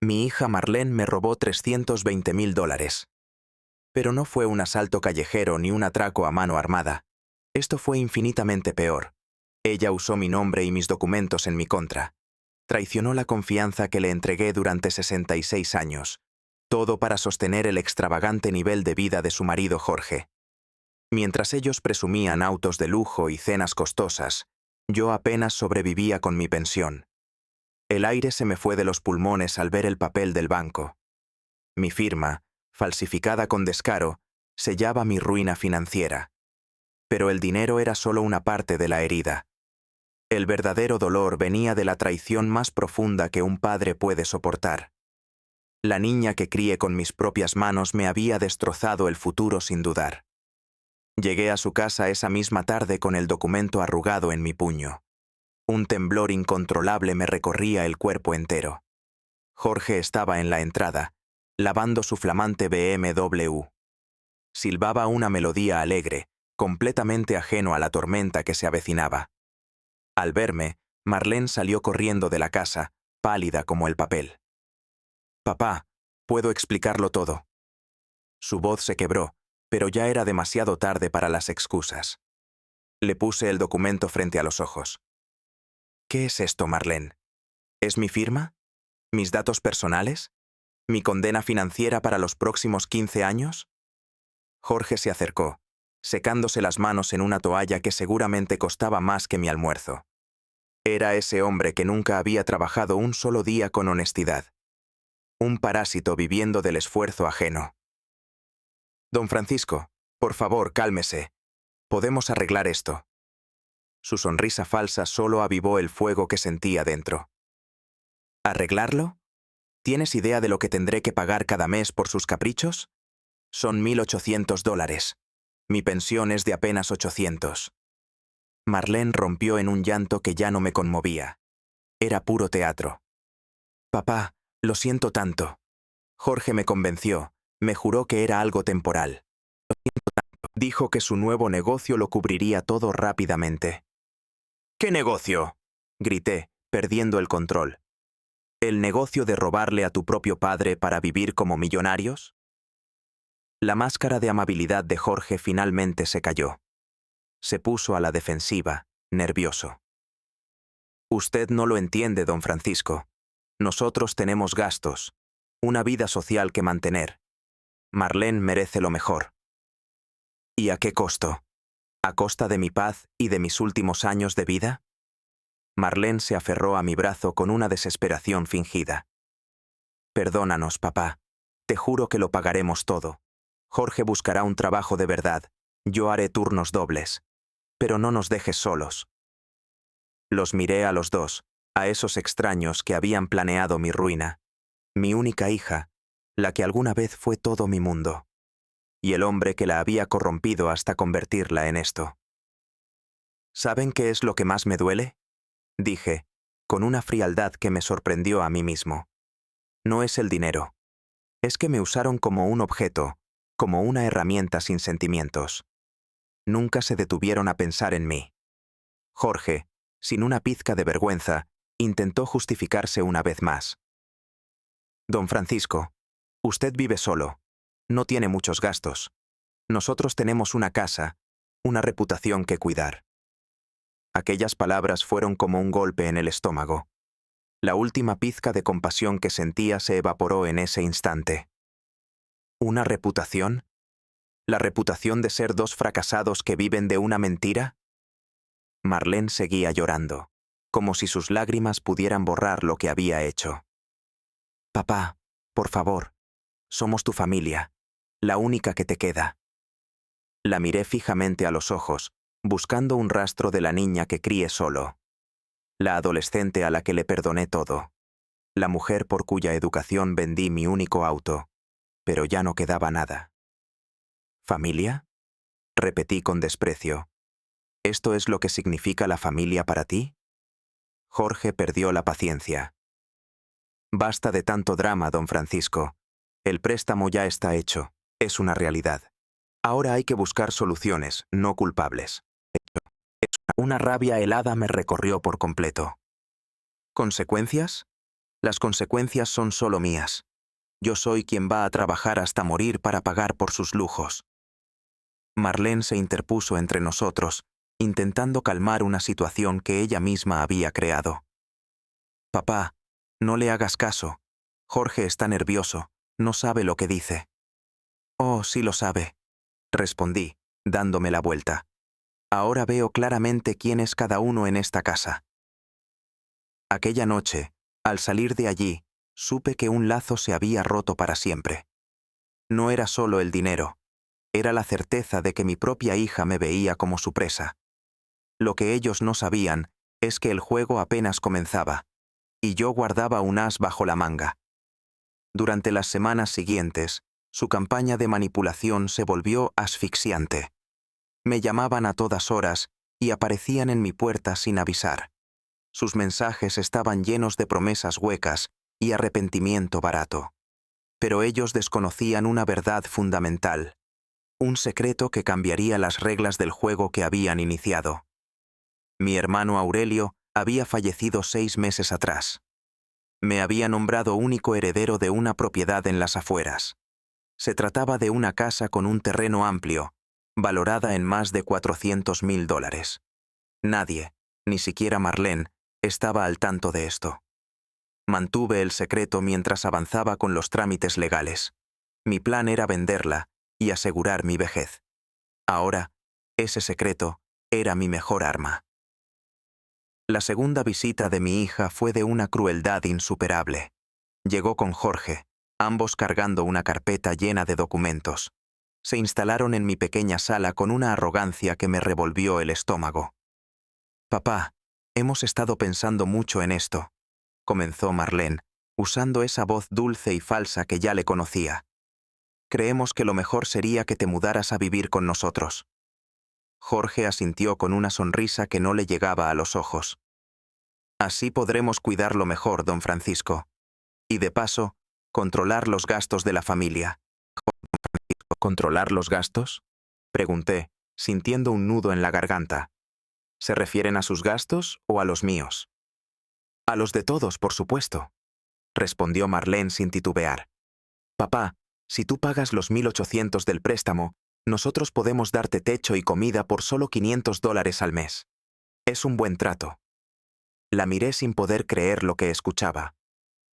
Mi hija Marlene me robó $320,000. Pero no fue un asalto callejero ni un atraco a mano armada. Esto fue infinitamente peor. Ella usó mi nombre y mis documentos en mi contra. Traicionó la confianza que le entregué durante 66 años. Todo para sostener el extravagante nivel de vida de su marido Jorge. Mientras ellos presumían autos de lujo y cenas costosas, yo apenas sobrevivía con mi pensión. El aire se me fue de los pulmones al ver el papel del banco. Mi firma, falsificada con descaro, sellaba mi ruina financiera. Pero el dinero era solo una parte de la herida. El verdadero dolor venía de la traición más profunda que un padre puede soportar. La niña que crié con mis propias manos me había destrozado el futuro sin dudar. Llegué a su casa esa misma tarde con el documento arrugado en mi puño. Un temblor incontrolable me recorría el cuerpo entero. Jorge estaba en la entrada, lavando su flamante BMW. Silbaba una melodía alegre, completamente ajeno a la tormenta que se avecinaba. Al verme, Marlene salió corriendo de la casa, pálida como el papel. «Papá, puedo explicarlo todo». Su voz se quebró, pero ya era demasiado tarde para las excusas. Le puse el documento frente a los ojos. «¿Qué es esto, Marlene? ¿Es mi firma? ¿Mis datos personales? ¿Mi condena financiera para los próximos 15 años?» Jorge se acercó, secándose las manos en una toalla que seguramente costaba más que mi almuerzo. Era ese hombre que nunca había trabajado un solo día con honestidad. Un parásito viviendo del esfuerzo ajeno. «Don Francisco, por favor, cálmese. Podemos arreglar esto». Su sonrisa falsa solo avivó el fuego que sentía dentro. ¿Arreglarlo? ¿Tienes idea de lo que tendré que pagar cada mes por sus caprichos? Son $1,800. Mi pensión es de apenas 800. Marlene rompió en un llanto que ya no me conmovía. Era puro teatro. «Papá, lo siento tanto». Jorge me convenció, me juró que era algo temporal. Dijo que su nuevo negocio lo cubriría todo rápidamente. «¿Qué negocio?», grité, perdiendo el control. «¿El negocio de robarle a tu propio padre para vivir como millonarios?». La máscara de amabilidad de Jorge finalmente se cayó. Se puso a la defensiva, nervioso. «Usted no lo entiende, don Francisco. Nosotros tenemos gastos, una vida social que mantener. Marlene merece lo mejor». «¿Y a qué costo? ¿A costa de mi paz y de mis últimos años de vida?». Marlene se aferró a mi brazo con una desesperación fingida. «Perdónanos, papá. Te juro que lo pagaremos todo. Jorge buscará un trabajo de verdad. Yo haré turnos dobles. Pero no nos dejes solos». Los miré a los dos, a esos extraños que habían planeado mi ruina. Mi única hija, la que alguna vez fue todo mi mundo. Y el hombre que la había corrompido hasta convertirla en esto. «¿Saben qué es lo que más me duele?», dije, con una frialdad que me sorprendió a mí mismo. «No es el dinero. Es que me usaron como un objeto, como una herramienta sin sentimientos. Nunca se detuvieron a pensar en mí». Jorge, sin una pizca de vergüenza, intentó justificarse una vez más. «Don Francisco, usted vive solo. No tiene muchos gastos. Nosotros tenemos una casa, una reputación que cuidar». Aquellas palabras fueron como un golpe en el estómago. La última pizca de compasión que sentía se evaporó en ese instante. ¿Una reputación? ¿La reputación de ser dos fracasados que viven de una mentira? Marlene seguía llorando, como si sus lágrimas pudieran borrar lo que había hecho. «Papá, por favor, somos tu familia, la única que te queda». La miré fijamente a los ojos, buscando un rastro de la niña que crié solo. La adolescente a la que le perdoné todo. La mujer por cuya educación vendí mi único auto, pero ya no quedaba nada. ¿Familia?, repetí con desprecio. ¿Esto es lo que significa la familia para ti? Jorge perdió la paciencia. «Basta de tanto drama, don Francisco. El préstamo ya está hecho, es una realidad. Ahora hay que buscar soluciones, no culpables». Una rabia helada me recorrió por completo. ¿Consecuencias? Las consecuencias son solo mías. Yo soy quien va a trabajar hasta morir para pagar por sus lujos. Marlene se interpuso entre nosotros, intentando calmar una situación que ella misma había creado. Papá, no le hagas caso. Jorge está nervioso, no sabe lo que dice. Oh, sí lo sabe, respondí, dándome la vuelta. Ahora veo claramente quién es cada uno en esta casa. Aquella noche, al salir de allí, supe que un lazo se había roto para siempre. No era solo el dinero, era la certeza de que mi propia hija me veía como su presa. Lo que ellos no sabían es que el juego apenas comenzaba, y yo guardaba un as bajo la manga. Durante las semanas siguientes, su campaña de manipulación se volvió asfixiante. Me llamaban a todas horas y aparecían en mi puerta sin avisar. Sus mensajes estaban llenos de promesas huecas y arrepentimiento barato. Pero ellos desconocían una verdad fundamental, un secreto que cambiaría las reglas del juego que habían iniciado. Mi hermano Aurelio había fallecido 6 meses atrás. Me había nombrado único heredero de una propiedad en las afueras. Se trataba de una casa con un terreno amplio, valorada en más de $400,000. Nadie, ni siquiera Marlene, estaba al tanto de esto. Mantuve el secreto mientras avanzaba con los trámites legales. Mi plan era venderla y asegurar mi vejez. Ahora, ese secreto era mi mejor arma. La segunda visita de mi hija fue de una crueldad insuperable. Llegó con Jorge, ambos cargando una carpeta llena de documentos. Se instalaron en mi pequeña sala con una arrogancia que me revolvió el estómago. Papá, hemos estado pensando mucho en esto, comenzó Marlene, usando esa voz dulce y falsa que ya le conocía. Creemos que lo mejor sería que te mudaras a vivir con nosotros. Jorge asintió con una sonrisa que no le llegaba a los ojos. Así podremos cuidarlo mejor, don Francisco. Y de paso, controlar los gastos de la familia. ¿Controlar los gastos? Pregunté, sintiendo un nudo en la garganta. ¿Se refieren a sus gastos o a los míos? A los de todos, por supuesto, respondió Marlene sin titubear. Papá, si tú pagas los 1.800 del préstamo, nosotros podemos darte techo y comida por solo $500 al mes. Es un buen trato. La miré sin poder creer lo que escuchaba.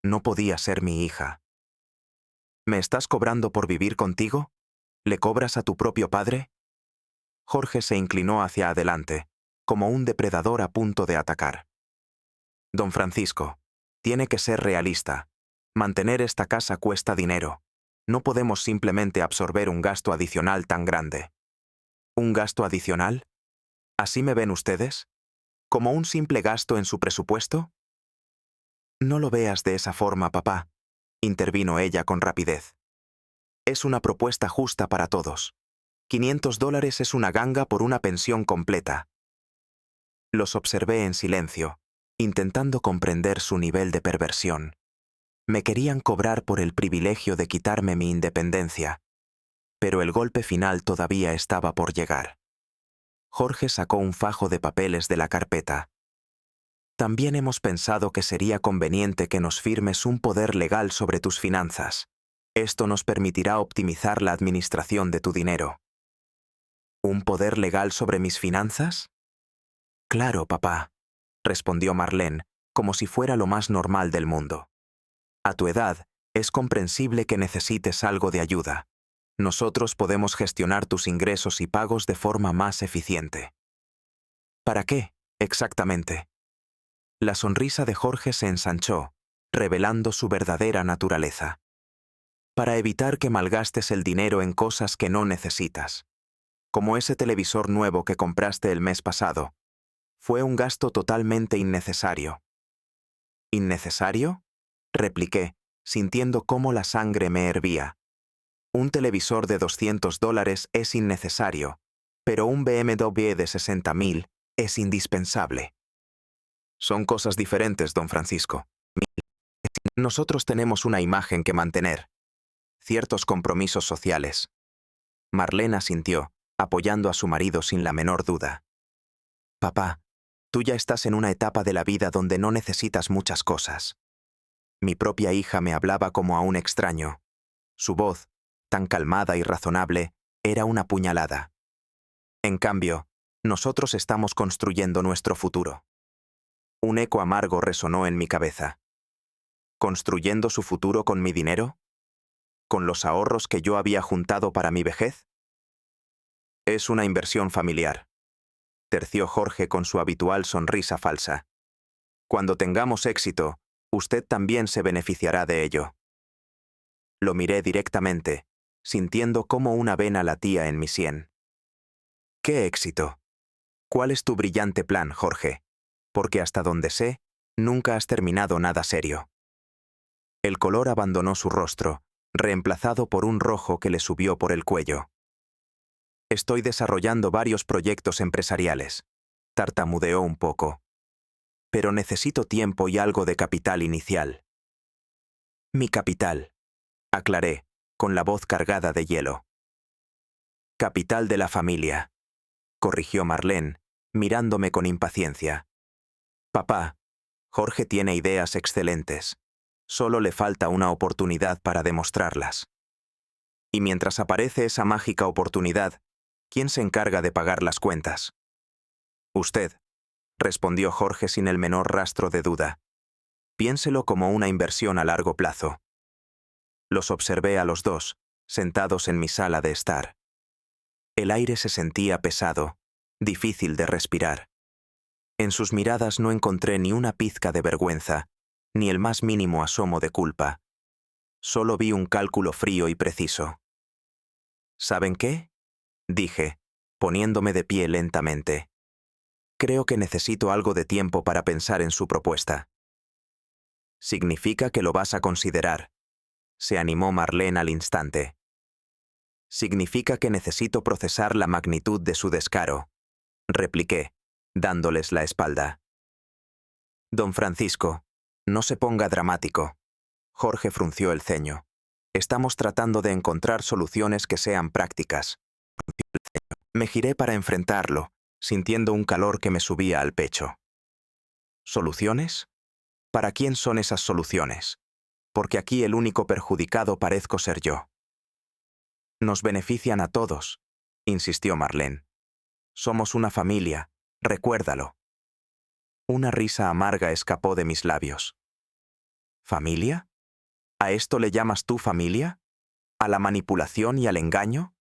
No podía ser mi hija. ¿Me estás cobrando por vivir contigo? ¿Le cobras a tu propio padre? Jorge se inclinó hacia adelante, como un depredador a punto de atacar. Don Francisco, tiene que ser realista. Mantener esta casa cuesta dinero. No podemos simplemente absorber un gasto adicional tan grande. ¿Un gasto adicional? ¿Así me ven ustedes? ¿Como un simple gasto en su presupuesto? No lo veas de esa forma, papá, intervino ella con rapidez. Es una propuesta justa para todos. $500 es una ganga por una pensión completa. Los observé en silencio, intentando comprender su nivel de perversión. Me querían cobrar por el privilegio de quitarme mi independencia, pero el golpe final todavía estaba por llegar. Jorge sacó un fajo de papeles de la carpeta. También hemos pensado que sería conveniente que nos firmes un poder legal sobre tus finanzas. Esto nos permitirá optimizar la administración de tu dinero. ¿Un poder legal sobre mis finanzas? Claro, papá, respondió Marlene, como si fuera lo más normal del mundo. A tu edad, es comprensible que necesites algo de ayuda. Nosotros podemos gestionar tus ingresos y pagos de forma más eficiente. ¿Para qué, exactamente? La sonrisa de Jorge se ensanchó, revelando su verdadera naturaleza. Para evitar que malgastes el dinero en cosas que no necesitas. Como ese televisor nuevo que compraste el mes pasado. Fue un gasto totalmente innecesario. ¿Innecesario? Repliqué, sintiendo cómo la sangre me hervía. Un televisor de $200 es innecesario, pero un BMW de 60,000 es indispensable. Son cosas diferentes, don Francisco. Nosotros tenemos una imagen que mantener, ciertos compromisos sociales. Marlene asintió, apoyando a su marido sin la menor duda. Papá, tú ya estás en una etapa de la vida donde no necesitas muchas cosas. Mi propia hija me hablaba como a un extraño. Su voz, tan calmada y razonable, era una puñalada. En cambio, nosotros estamos construyendo nuestro futuro. Un eco amargo resonó en mi cabeza. ¿Construyendo su futuro con mi dinero? ¿Con los ahorros que yo había juntado para mi vejez? Es una inversión familiar, terció Jorge con su habitual sonrisa falsa. Cuando tengamos éxito, usted también se beneficiará de ello. Lo miré directamente, sintiendo cómo una vena latía en mi sien. ¿Qué éxito? ¿Cuál es tu brillante plan, Jorge? Porque hasta donde sé, nunca has terminado nada serio. El color abandonó su rostro, reemplazado por un rojo que le subió por el cuello. Estoy desarrollando varios proyectos empresariales. Tartamudeó un poco. Pero necesito tiempo y algo de capital inicial. Mi capital, aclaré, con la voz cargada de hielo. Capital de la familia, corrigió Marlene, mirándome con impaciencia. Papá, Jorge tiene ideas excelentes. Solo le falta una oportunidad para demostrarlas. Y mientras aparece esa mágica oportunidad, ¿quién se encarga de pagar las cuentas? Usted, respondió Jorge sin el menor rastro de duda. Piénselo como una inversión a largo plazo. Los observé a los dos, sentados en mi sala de estar. El aire se sentía pesado, difícil de respirar. En sus miradas no encontré ni una pizca de vergüenza, ni el más mínimo asomo de culpa. Solo vi un cálculo frío y preciso. ¿Saben qué? Dije, poniéndome de pie lentamente. Creo que necesito algo de tiempo para pensar en su propuesta. Significa que lo vas a considerar. Se animó Marlene al instante. Significa que necesito procesar la magnitud de su descaro, repliqué, dándoles la espalda. Don Francisco, no se ponga dramático. Jorge frunció el ceño. Estamos tratando de encontrar soluciones que sean prácticas. Me giré para enfrentarlo, sintiendo un calor que me subía al pecho. ¿Soluciones? ¿Para quién son esas soluciones? Porque aquí el único perjudicado parezco ser yo. Nos benefician a todos, insistió Marlene. Somos una familia, recuérdalo. Una risa amarga escapó de mis labios. ¿Familia? ¿A esto le llamas tú familia? ¿A la manipulación y al engaño?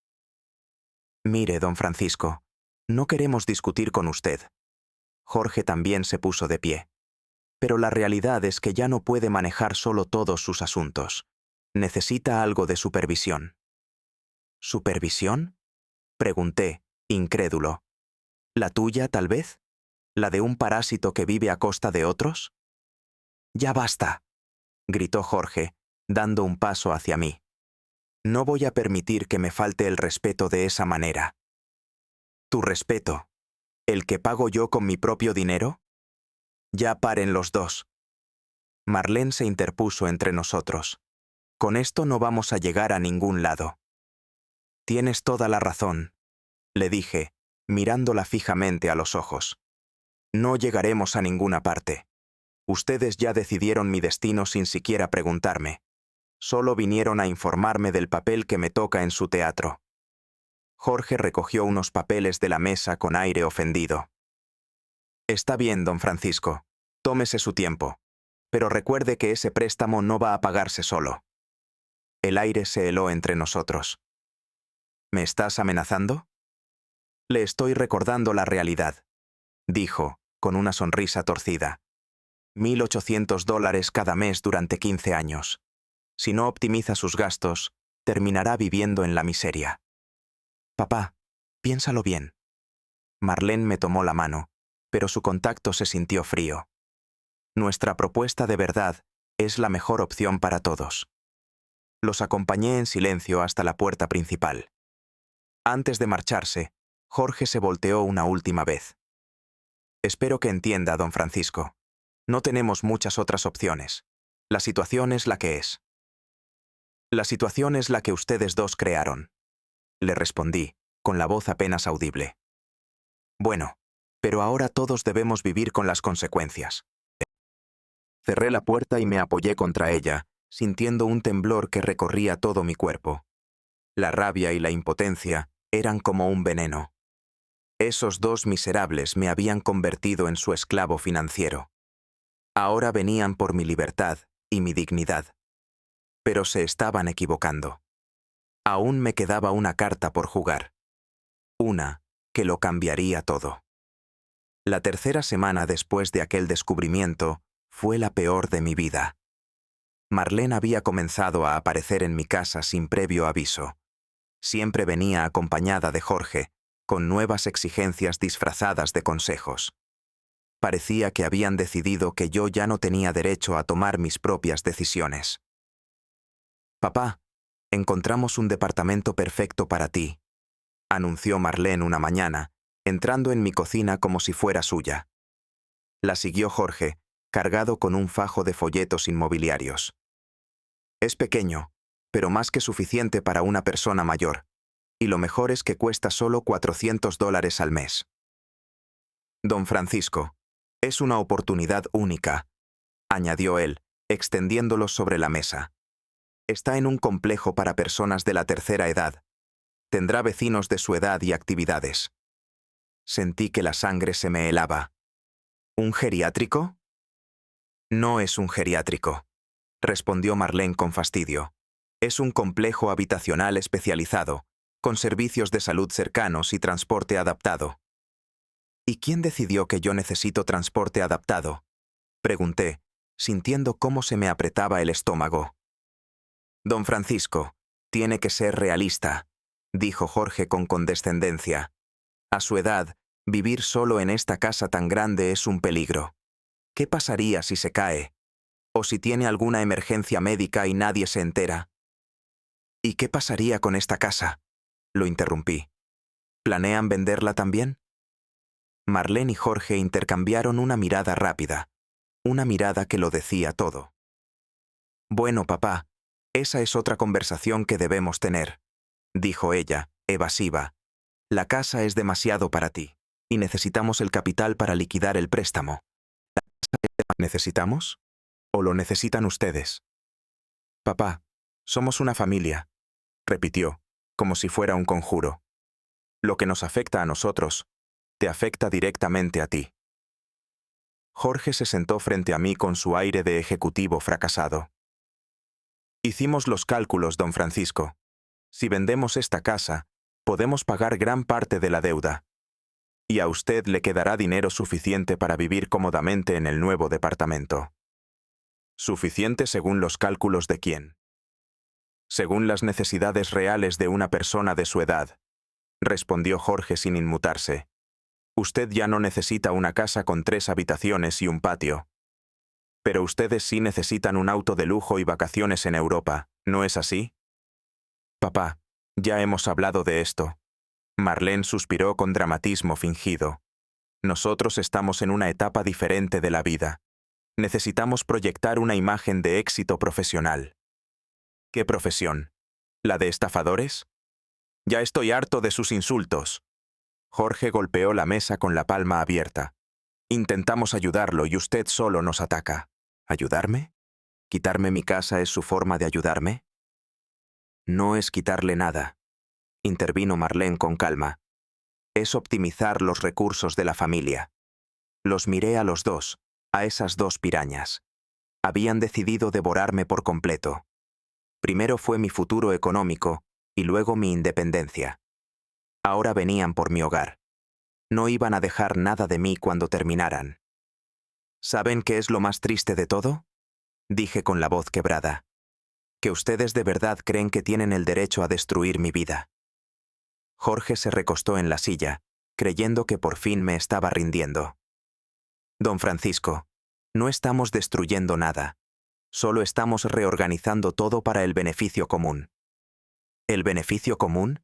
Mire, don Francisco, no queremos discutir con usted. Jorge también se puso de pie. Pero la realidad es que ya no puede manejar solo todos sus asuntos. Necesita algo de supervisión. ¿Supervisión? Pregunté, incrédulo. ¿La tuya, tal vez? ¿La de un parásito que vive a costa de otros? Ya basta, gritó Jorge, dando un paso hacia mí. No voy a permitir que me falte el respeto de esa manera. ¿Tu respeto? ¿El que pago yo con mi propio dinero? Ya paren los dos. Marlene se interpuso entre nosotros. Con esto no vamos a llegar a ningún lado. Tienes toda la razón, le dije, mirándola fijamente a los ojos. No llegaremos a ninguna parte. Ustedes ya decidieron mi destino sin siquiera preguntarme. Solo vinieron a informarme del papel que me toca en su teatro. Jorge recogió unos papeles de la mesa con aire ofendido. Está bien, don Francisco. Tómese su tiempo. Pero recuerde que ese préstamo no va a pagarse solo. El aire se heló entre nosotros. ¿Me estás amenazando? Le estoy recordando la realidad, dijo, con una sonrisa torcida. $1.800 cada mes durante 15 años. Si no optimiza sus gastos, terminará viviendo en la miseria. Papá, piénsalo bien. Marlene me tomó la mano, pero su contacto se sintió frío. Nuestra propuesta de verdad es la mejor opción para todos. Los acompañé en silencio hasta la puerta principal. Antes de marcharse, Jorge se volteó una última vez. Espero que entienda, don Francisco. No tenemos muchas otras opciones. La situación es la que es. La situación es la que ustedes dos crearon, le respondí, con la voz apenas audible. Bueno, pero ahora todos debemos vivir con las consecuencias. Cerré la puerta y me apoyé contra ella, sintiendo un temblor que recorría todo mi cuerpo. La rabia y la impotencia eran como un veneno. Esos dos miserables me habían convertido en su esclavo financiero. Ahora venían por mi libertad y mi dignidad. Pero se estaban equivocando. Aún me quedaba una carta por jugar. Una que lo cambiaría todo. La tercera semana después de aquel descubrimiento fue la peor de mi vida. Marlene había comenzado a aparecer en mi casa sin previo aviso. Siempre venía acompañada de Jorge, con nuevas exigencias disfrazadas de consejos. Parecía que habían decidido que yo ya no tenía derecho a tomar mis propias decisiones. «Papá, encontramos un departamento perfecto para ti», anunció Marlene una mañana, entrando en mi cocina como si fuera suya. La siguió Jorge, cargado con un fajo de folletos inmobiliarios. «Es pequeño, pero más que suficiente para una persona mayor, y lo mejor es que cuesta solo $400 al mes». «Don Francisco, es una oportunidad única», añadió él, extendiéndolos sobre la mesa. «Está en un complejo para personas de la tercera edad. Tendrá vecinos de su edad y actividades». Sentí que la sangre se me helaba. «¿Un geriátrico?» «No es un geriátrico», respondió Marlene con fastidio. «Es un complejo habitacional especializado, con servicios de salud cercanos y transporte adaptado». «¿Y quién decidió que yo necesito transporte adaptado?», pregunté, sintiendo cómo se me apretaba el estómago. «Don Francisco, tiene que ser realista», dijo Jorge con condescendencia. «A su edad, vivir solo en esta casa tan grande es un peligro. ¿Qué pasaría si se cae? ¿O si tiene alguna emergencia médica y nadie se entera?» «¿Y qué pasaría con esta casa?», lo interrumpí. «¿Planean venderla también?». Marlene y Jorge intercambiaron una mirada rápida, una mirada que lo decía todo. «Bueno, papá, esa es otra conversación que debemos tener», dijo ella, evasiva. «La casa es demasiado para ti, y necesitamos el capital para liquidar el préstamo». ¿Necesitamos? ¿O lo necesitan ustedes? «Papá, somos una familia», repitió, como si fuera un conjuro. «Lo que nos afecta a nosotros, te afecta directamente a ti». Jorge se sentó frente a mí con su aire de ejecutivo fracasado. «Hicimos los cálculos, don Francisco. Si vendemos esta casa, podemos pagar gran parte de la deuda. Y a usted le quedará dinero suficiente para vivir cómodamente en el nuevo departamento». «¿Suficiente según los cálculos de quién?». «Según las necesidades reales de una persona de su edad», respondió Jorge sin inmutarse. «Usted ya no necesita una casa con 3 habitaciones y un patio. Pero ustedes sí necesitan un auto de lujo y vacaciones en Europa, ¿no es así?». «Papá, ya hemos hablado de esto». Marlene suspiró con dramatismo fingido. «Nosotros estamos en una etapa diferente de la vida. Necesitamos proyectar una imagen de éxito profesional». «¿Qué profesión? ¿La de estafadores?». «Ya estoy harto de sus insultos». Jorge golpeó la mesa con la palma abierta. «Intentamos ayudarlo y usted solo nos ataca». «¿Ayudarme? ¿Quitarme mi casa es su forma de ayudarme?». «No es quitarle nada», intervino Marlene con calma. «Es optimizar los recursos de la familia». Los miré a los dos, a esas dos pirañas. Habían decidido devorarme por completo. Primero fue mi futuro económico y luego mi independencia. Ahora venían por mi hogar. No iban a dejar nada de mí cuando terminaran. «¿Saben qué es lo más triste de todo?», dije con la voz quebrada. «Que ustedes de verdad creen que tienen el derecho a destruir mi vida». Jorge se recostó en la silla, creyendo que por fin me estaba rindiendo. «Don Francisco, no estamos destruyendo nada. Solo estamos reorganizando todo para el beneficio común». «¿El beneficio común?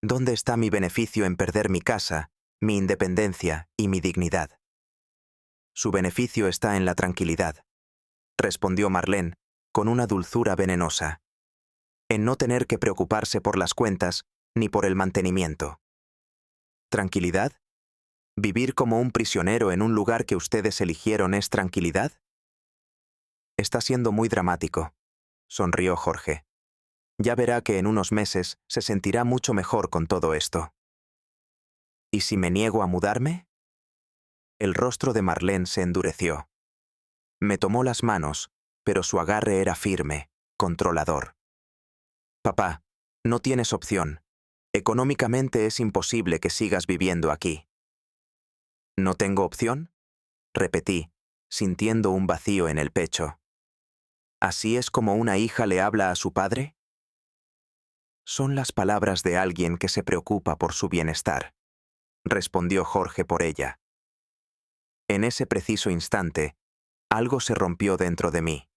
¿Dónde está mi beneficio en perder mi casa, mi independencia y mi dignidad?». «Su beneficio está en la tranquilidad», respondió Marlene, con una dulzura venenosa. «En no tener que preocuparse por las cuentas ni por el mantenimiento». «¿Tranquilidad? ¿Vivir como un prisionero en un lugar que ustedes eligieron es tranquilidad?». Está siendo muy dramático, sonrió Jorge. Ya verá que en unos meses se sentirá mucho mejor con todo esto. ¿Y si me niego a mudarme? El rostro de Marlene se endureció. Me tomó las manos, pero su agarre era firme, controlador. Papá, no tienes opción. Económicamente es imposible que sigas viviendo aquí. ¿No tengo opción? Repetí, sintiendo un vacío en el pecho. ¿Así es como una hija le habla a su padre? Son las palabras de alguien que se preocupa por su bienestar, respondió Jorge por ella. En ese preciso instante, algo se rompió dentro de mí.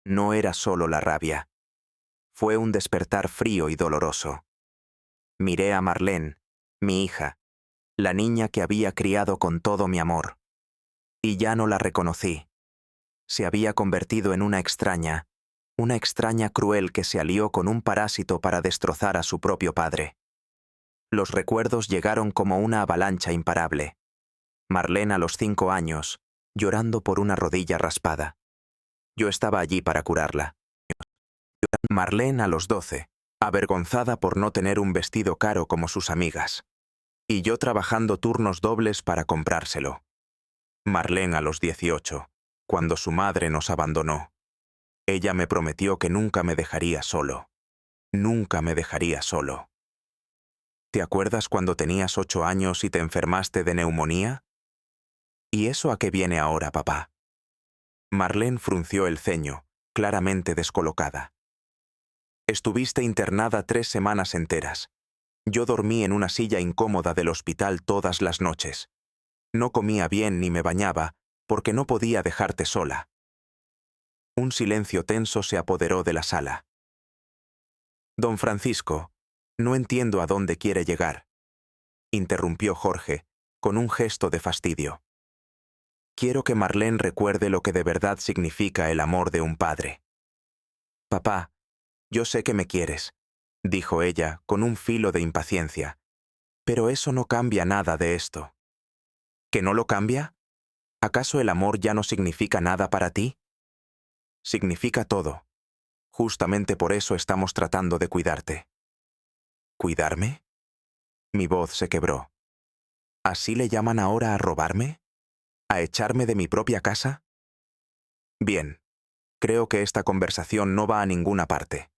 No era solo la rabia. Fue un despertar frío y doloroso. Miré a Marlene, mi hija, la niña que había criado con todo mi amor. Y ya no la reconocí. Se había convertido en una extraña cruel que se alió con un parásito para destrozar a su propio padre. Los recuerdos llegaron como una avalancha imparable. Marlene a los 5 años, llorando por una rodilla raspada. Yo estaba allí para curarla. Marlene a los 12, avergonzada por no tener un vestido caro como sus amigas. Y yo trabajando turnos dobles para comprárselo. Marlene a los 18, cuando su madre nos abandonó. Ella me prometió que nunca me dejaría solo. Nunca me dejaría solo. ¿Te acuerdas cuando tenías 8 años y te enfermaste de neumonía? ¿Y eso a qué viene ahora, papá? Marlene frunció el ceño, claramente descolocada. Estuviste internada 3 semanas enteras. Yo dormí en una silla incómoda del hospital todas las noches. No comía bien ni me bañaba, porque no podía dejarte sola. Un silencio tenso se apoderó de la sala. Don Francisco, no entiendo a dónde quiere llegar, interrumpió Jorge, con un gesto de fastidio. Quiero que Marlene recuerde lo que de verdad significa el amor de un padre. Papá, yo sé que me quieres, dijo ella con un filo de impaciencia, pero eso no cambia nada de esto. ¿Que no lo cambia? ¿Acaso el amor ya no significa nada para ti? Significa todo. Justamente por eso estamos tratando de cuidarte. ¿Cuidarme? Mi voz se quebró. ¿Así le llaman ahora a robarme? ¿A echarme de mi propia casa? Bien, creo que esta conversación no va a ninguna parte.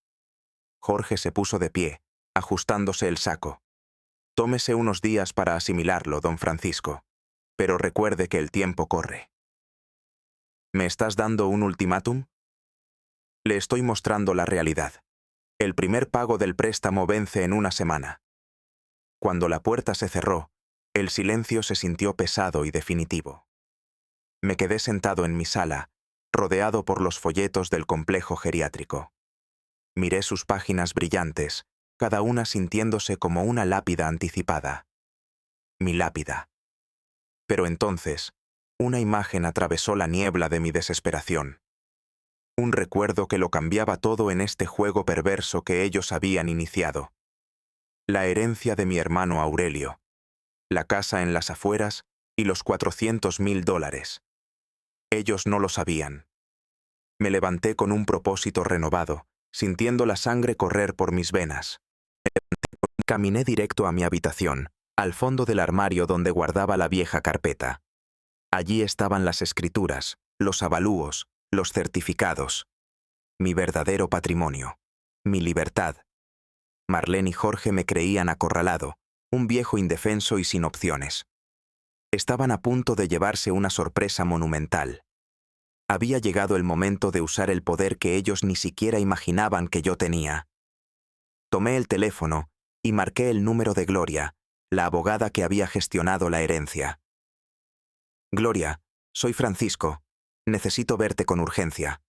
Jorge se puso de pie, ajustándose el saco. Tómese unos días para asimilarlo, don Francisco, pero recuerde que el tiempo corre. ¿Me estás dando un ultimátum? Le estoy mostrando la realidad. El primer pago del préstamo vence en una semana. Cuando la puerta se cerró, el silencio se sintió pesado y definitivo. Me quedé sentado en mi sala, rodeado por los folletos del complejo geriátrico. Miré sus páginas brillantes, cada una sintiéndose como una lápida anticipada. Mi lápida. Pero entonces, una imagen atravesó la niebla de mi desesperación. Un recuerdo que lo cambiaba todo en este juego perverso que ellos habían iniciado. La herencia de mi hermano Aurelio, la casa en las afueras y los $400,000. Ellos no lo sabían. Me levanté con un propósito renovado, sintiendo la sangre correr por mis venas. Caminé directo a mi habitación, al fondo del armario donde guardaba la vieja carpeta. Allí estaban las escrituras, los avalúos, los certificados. Mi verdadero patrimonio. Mi libertad. Marlene y Jorge me creían acorralado, un viejo indefenso y sin opciones. Estaban a punto de llevarse una sorpresa monumental. Había llegado el momento de usar el poder que ellos ni siquiera imaginaban que yo tenía. Tomé el teléfono y marqué el número de Gloria, la abogada que había gestionado la herencia. Gloria, soy Francisco. Necesito verte con urgencia.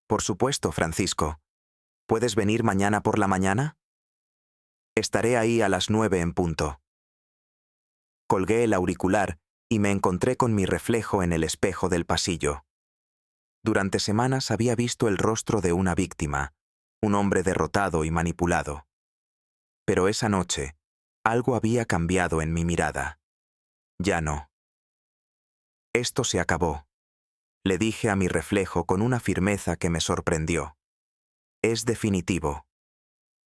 Por supuesto, Francisco. ¿Puedes venir mañana por la mañana? Estaré ahí a las 9 en punto. Colgué el auricular y me encontré con mi reflejo en el espejo del pasillo. Durante semanas había visto el rostro de una víctima, un hombre derrotado y manipulado. Pero esa noche, algo había cambiado en mi mirada. Ya no. Esto se acabó. le dije a mi reflejo con una firmeza que me sorprendió. Es definitivo.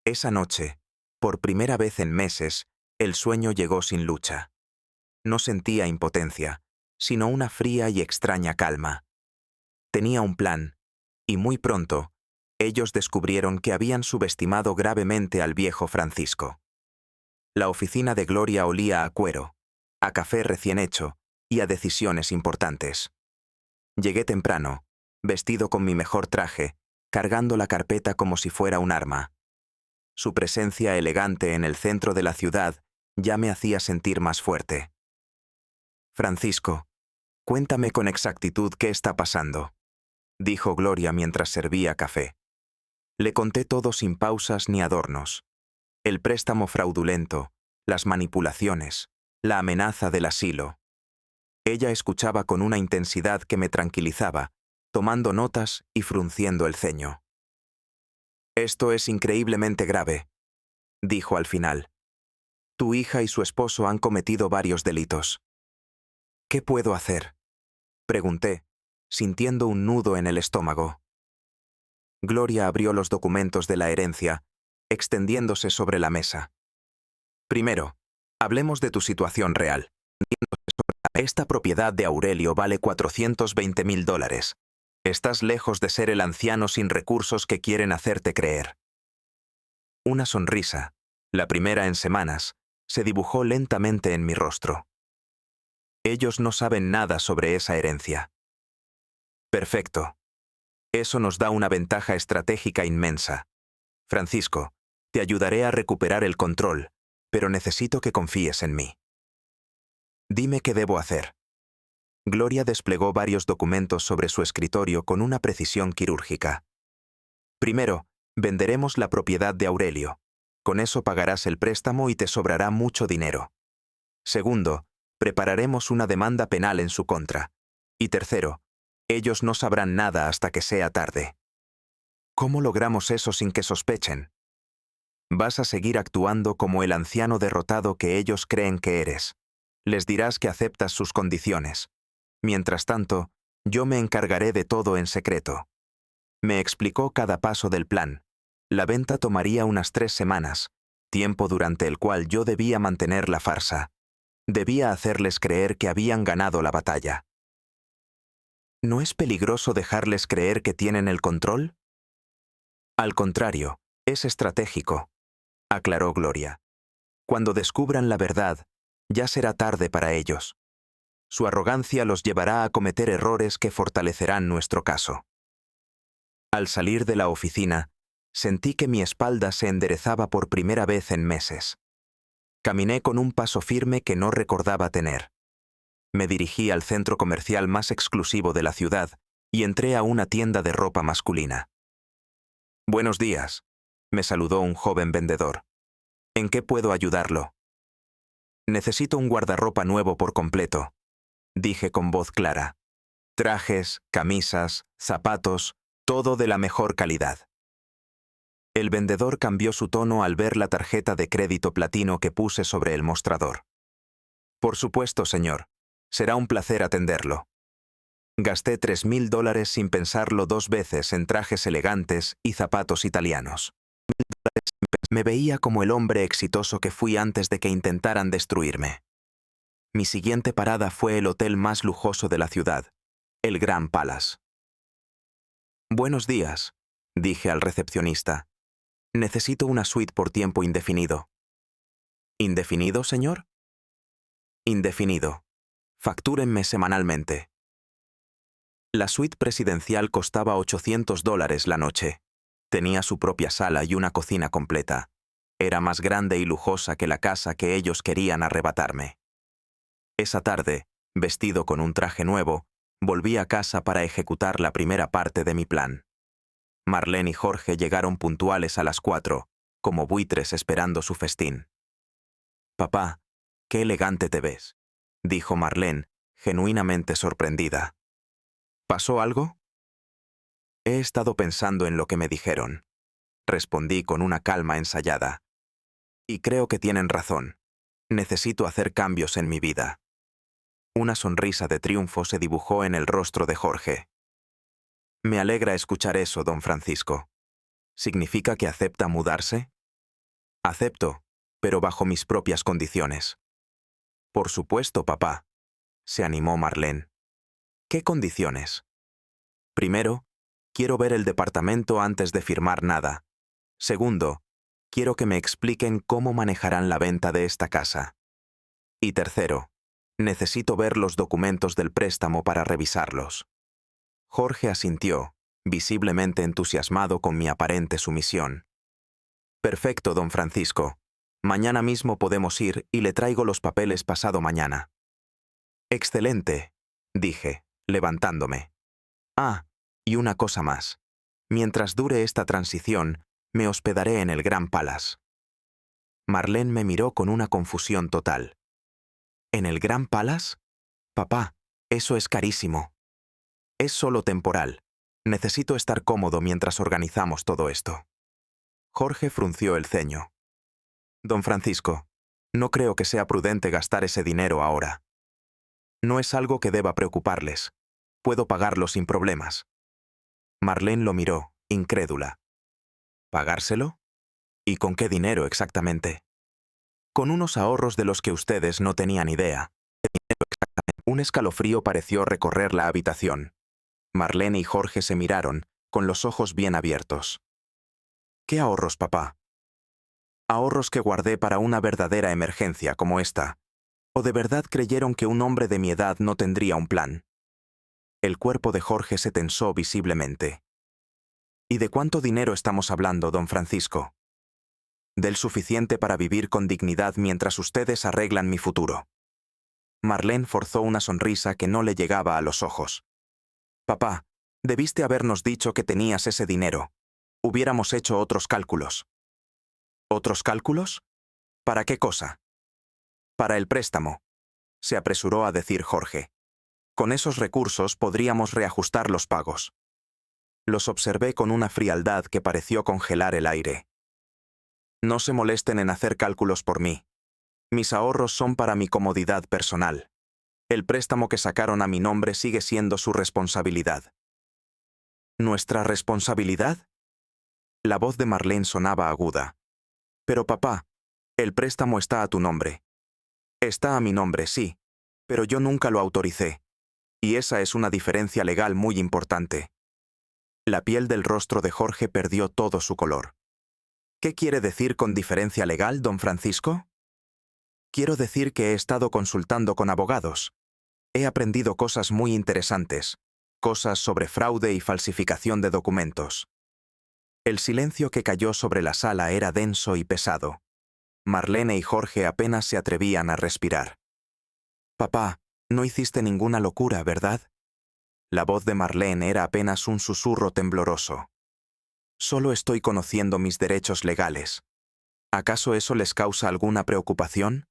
Esa noche, por primera vez en meses, el sueño llegó sin lucha. No sentía impotencia, sino una fría y extraña calma. Tenía un plan, y muy pronto, ellos descubrieron que habían subestimado gravemente al viejo Francisco. La oficina de Gloria olía a cuero, a café recién hecho y a decisiones importantes. Llegué temprano, vestido con mi mejor traje, cargando la carpeta como si fuera un arma. Su presencia elegante en el centro de la ciudad ya me hacía sentir más fuerte. Francisco, cuéntame con exactitud qué está pasando, dijo Gloria mientras servía café. Le conté todo sin pausas ni adornos. El préstamo fraudulento, las manipulaciones, la amenaza del asilo. Ella escuchaba con una intensidad que me tranquilizaba, tomando notas y frunciendo el ceño. Esto es increíblemente grave, dijo al final. Tu hija y su esposo han cometido varios delitos. ¿Qué puedo hacer?, pregunté, sintiendo un nudo en el estómago. Gloria abrió los documentos de la herencia, extendiéndose sobre la mesa. Primero, hablemos de tu situación real. Esta propiedad de Aurelio vale $420,000. Estás lejos de ser el anciano sin recursos que quieren hacerte creer. Una sonrisa, la primera en semanas, se dibujó lentamente en mi rostro. Ellos no saben nada sobre esa herencia. Perfecto. Eso nos da una ventaja estratégica inmensa. Francisco, te ayudaré a recuperar el control, pero necesito que confíes en mí. Dime qué debo hacer. Gloria desplegó varios documentos sobre su escritorio con una precisión quirúrgica. Primero, venderemos la propiedad de Aurelio. Con eso pagarás el préstamo y te sobrará mucho dinero. Segundo, prepararemos una demanda penal en su contra. Y tercero, ellos no sabrán nada hasta que sea tarde. ¿Cómo logramos eso sin que sospechen? Vas a seguir actuando como el anciano derrotado que ellos creen que eres. Les dirás que aceptas sus condiciones. Mientras tanto, yo me encargaré de todo en secreto. Me explicó cada paso del plan. La venta tomaría unas 3 semanas, tiempo durante el cual yo debía mantener la farsa. Debía hacerles creer que habían ganado la batalla. ¿No es peligroso dejarles creer que tienen el control? Al contrario, es estratégico, aclaró Gloria. Cuando descubran la verdad, ya será tarde para ellos. Su arrogancia los llevará a cometer errores que fortalecerán nuestro caso. Al salir de la oficina, sentí que mi espalda se enderezaba por primera vez en meses. Caminé con un paso firme que no recordaba tener. Me dirigí al centro comercial más exclusivo de la ciudad y entré a una tienda de ropa masculina. Buenos días, me saludó un joven vendedor. ¿En qué puedo ayudarlo? Necesito un guardarropa nuevo por completo, dije con voz clara. Trajes, camisas, zapatos, todo de la mejor calidad. El vendedor cambió su tono al ver la tarjeta de crédito platino que puse sobre el mostrador. Por supuesto, señor. Será un placer atenderlo. Gasté $3,000 sin pensarlo 2 veces en trajes elegantes y zapatos italianos. Me veía como el hombre exitoso que fui antes de que intentaran destruirme. Mi siguiente parada fue el hotel más lujoso de la ciudad, el Grand Palace. Buenos días, dije al recepcionista. Necesito una suite por tiempo indefinido. ¿Indefinido, señor? Indefinido. Factúrenme semanalmente. La suite presidencial costaba $800 la noche. Tenía su propia sala y una cocina completa. Era más grande y lujosa que la casa que ellos querían arrebatarme. Esa tarde, vestido con un traje nuevo, volví a casa para ejecutar la primera parte de mi plan. Marlene y Jorge llegaron puntuales a las 4, como buitres esperando su festín. «Papá, qué elegante te ves», dijo Marlene, genuinamente sorprendida. ¿Pasó algo? He estado pensando en lo que me dijeron, respondí con una calma ensayada. Y creo que tienen razón. Necesito hacer cambios en mi vida. Una sonrisa de triunfo se dibujó en el rostro de Jorge. Me alegra escuchar eso, don Francisco. ¿Significa que acepta mudarse? Acepto, pero bajo mis propias condiciones. Por supuesto, papá, se animó Marlene. ¿Qué condiciones? Primero, quiero ver el departamento antes de firmar nada. Segundo, quiero que me expliquen cómo manejarán la venta de esta casa. Y tercero, necesito ver los documentos del préstamo para revisarlos. Jorge asintió, visiblemente entusiasmado con mi aparente sumisión. Perfecto, don Francisco. Mañana mismo podemos ir y le traigo los papeles pasado mañana. Excelente, dije, levantándome. Ah, y una cosa más. Mientras dure esta transición, me hospedaré en el Grand Palace. Marlene me miró con una confusión total. ¿En el Grand Palace? Papá, eso es carísimo. Es solo temporal. Necesito estar cómodo mientras organizamos todo esto. Jorge frunció el ceño. Don Francisco, no creo que sea prudente gastar ese dinero ahora. No es algo que deba preocuparles. Puedo pagarlo sin problemas. Marlene lo miró, incrédula. ¿Pagárselo? ¿Y con qué dinero exactamente? Con unos ahorros de los que ustedes no tenían idea. Un escalofrío pareció recorrer la habitación. Marlene y Jorge se miraron, con los ojos bien abiertos. ¿Qué ahorros, papá? Ahorros que guardé para una verdadera emergencia como esta. ¿O de verdad creyeron que un hombre de mi edad no tendría un plan? El cuerpo de Jorge se tensó visiblemente. ¿Y de cuánto dinero estamos hablando, don Francisco? Del suficiente para vivir con dignidad mientras ustedes arreglan mi futuro. Marlene forzó una sonrisa que no le llegaba a los ojos. Papá, debiste habernos dicho que tenías ese dinero. Hubiéramos hecho otros cálculos. ¿Otros cálculos? ¿Para qué cosa? Para el préstamo, se apresuró a decir Jorge. Con esos recursos podríamos reajustar los pagos. Los observé con una frialdad que pareció congelar el aire. No se molesten en hacer cálculos por mí. Mis ahorros son para mi comodidad personal. El préstamo que sacaron a mi nombre sigue siendo su responsabilidad. ¿Nuestra responsabilidad? La voz de Marlene sonaba aguda. Pero papá, el préstamo está a tu nombre. Está a mi nombre, sí, pero yo nunca lo autoricé. Y esa es una diferencia legal muy importante. La piel del rostro de Jorge perdió todo su color. ¿Qué quiere decir con diferencia legal, don Francisco? Quiero decir que he estado consultando con abogados. He aprendido cosas muy interesantes, cosas sobre fraude y falsificación de documentos. El silencio que cayó sobre la sala era denso y pesado. Marlene y Jorge apenas se atrevían a respirar. Papá, no hiciste ninguna locura, ¿verdad? La voz de Marlene era apenas un susurro tembloroso. Solo estoy conociendo mis derechos legales. ¿Acaso eso les causa alguna preocupación?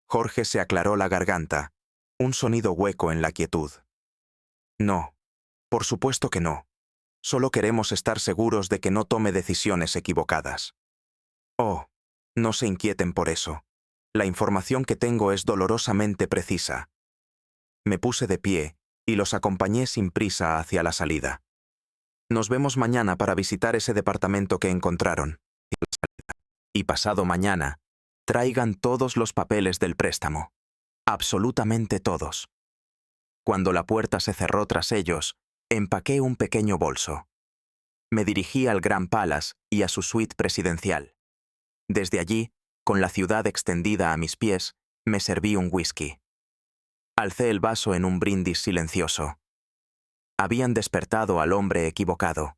Jorge se aclaró la garganta, un sonido hueco en la quietud. No, por supuesto que no. Solo queremos estar seguros de que no tome decisiones equivocadas. Oh, no se inquieten por eso. La información que tengo es dolorosamente precisa. Me puse de pie y los acompañé sin prisa hacia la salida. Nos vemos mañana para visitar ese departamento que encontraron. Y pasado mañana, traigan todos los papeles del préstamo. Absolutamente todos. Cuando la puerta se cerró tras ellos, empaqué un pequeño bolso. Me dirigí al Grand Palace y a su suite presidencial. Desde allí, con la ciudad extendida a mis pies, me serví un whisky. Alcé el vaso en un brindis silencioso. Habían despertado al hombre equivocado.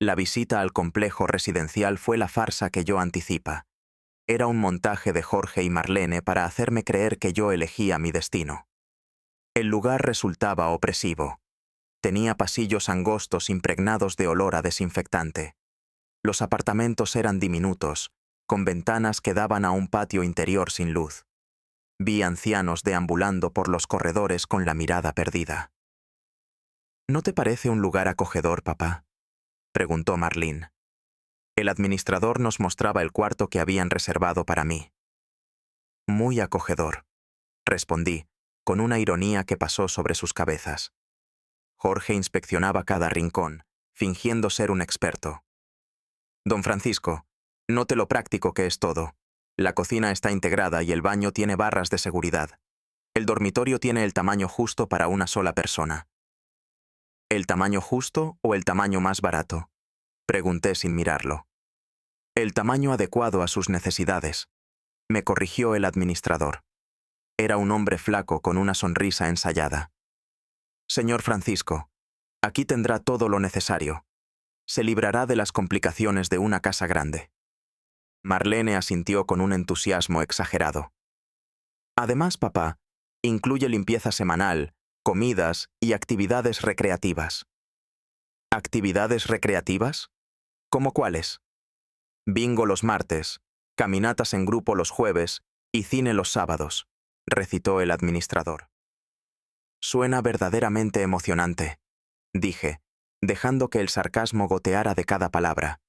La visita al complejo residencial fue la farsa que yo anticipa. Era un montaje de Jorge y Marlene para hacerme creer que yo elegía mi destino. El lugar resultaba opresivo. Tenía pasillos angostos impregnados de olor a desinfectante. Los apartamentos eran diminutos, con ventanas que daban a un patio interior sin luz. Vi ancianos deambulando por los corredores con la mirada perdida. ¿No te parece un lugar acogedor, papá?, preguntó Marlene. El administrador nos mostraba el cuarto que habían reservado para mí. Muy acogedor, respondí, con una ironía que pasó sobre sus cabezas. Jorge inspeccionaba cada rincón, fingiendo ser un experto. Don Francisco, note lo práctico que es todo. La cocina está integrada y el baño tiene barras de seguridad. El dormitorio tiene el tamaño justo para una sola persona. ¿El tamaño justo o el tamaño más barato?, pregunté sin mirarlo. El tamaño adecuado a sus necesidades, me corrigió el administrador. Era un hombre flaco con una sonrisa ensayada. Señor Francisco, aquí tendrá todo lo necesario. Se librará de las complicaciones de una casa grande. Marlene asintió con un entusiasmo exagerado. Además, papá, incluye limpieza semanal, comidas y actividades recreativas. ¿Actividades recreativas? ¿Cómo cuáles? Bingo los martes, caminatas en grupo los jueves y cine los sábados, recitó el administrador. Suena verdaderamente emocionante, dije, dejando que el sarcasmo goteara de cada palabra.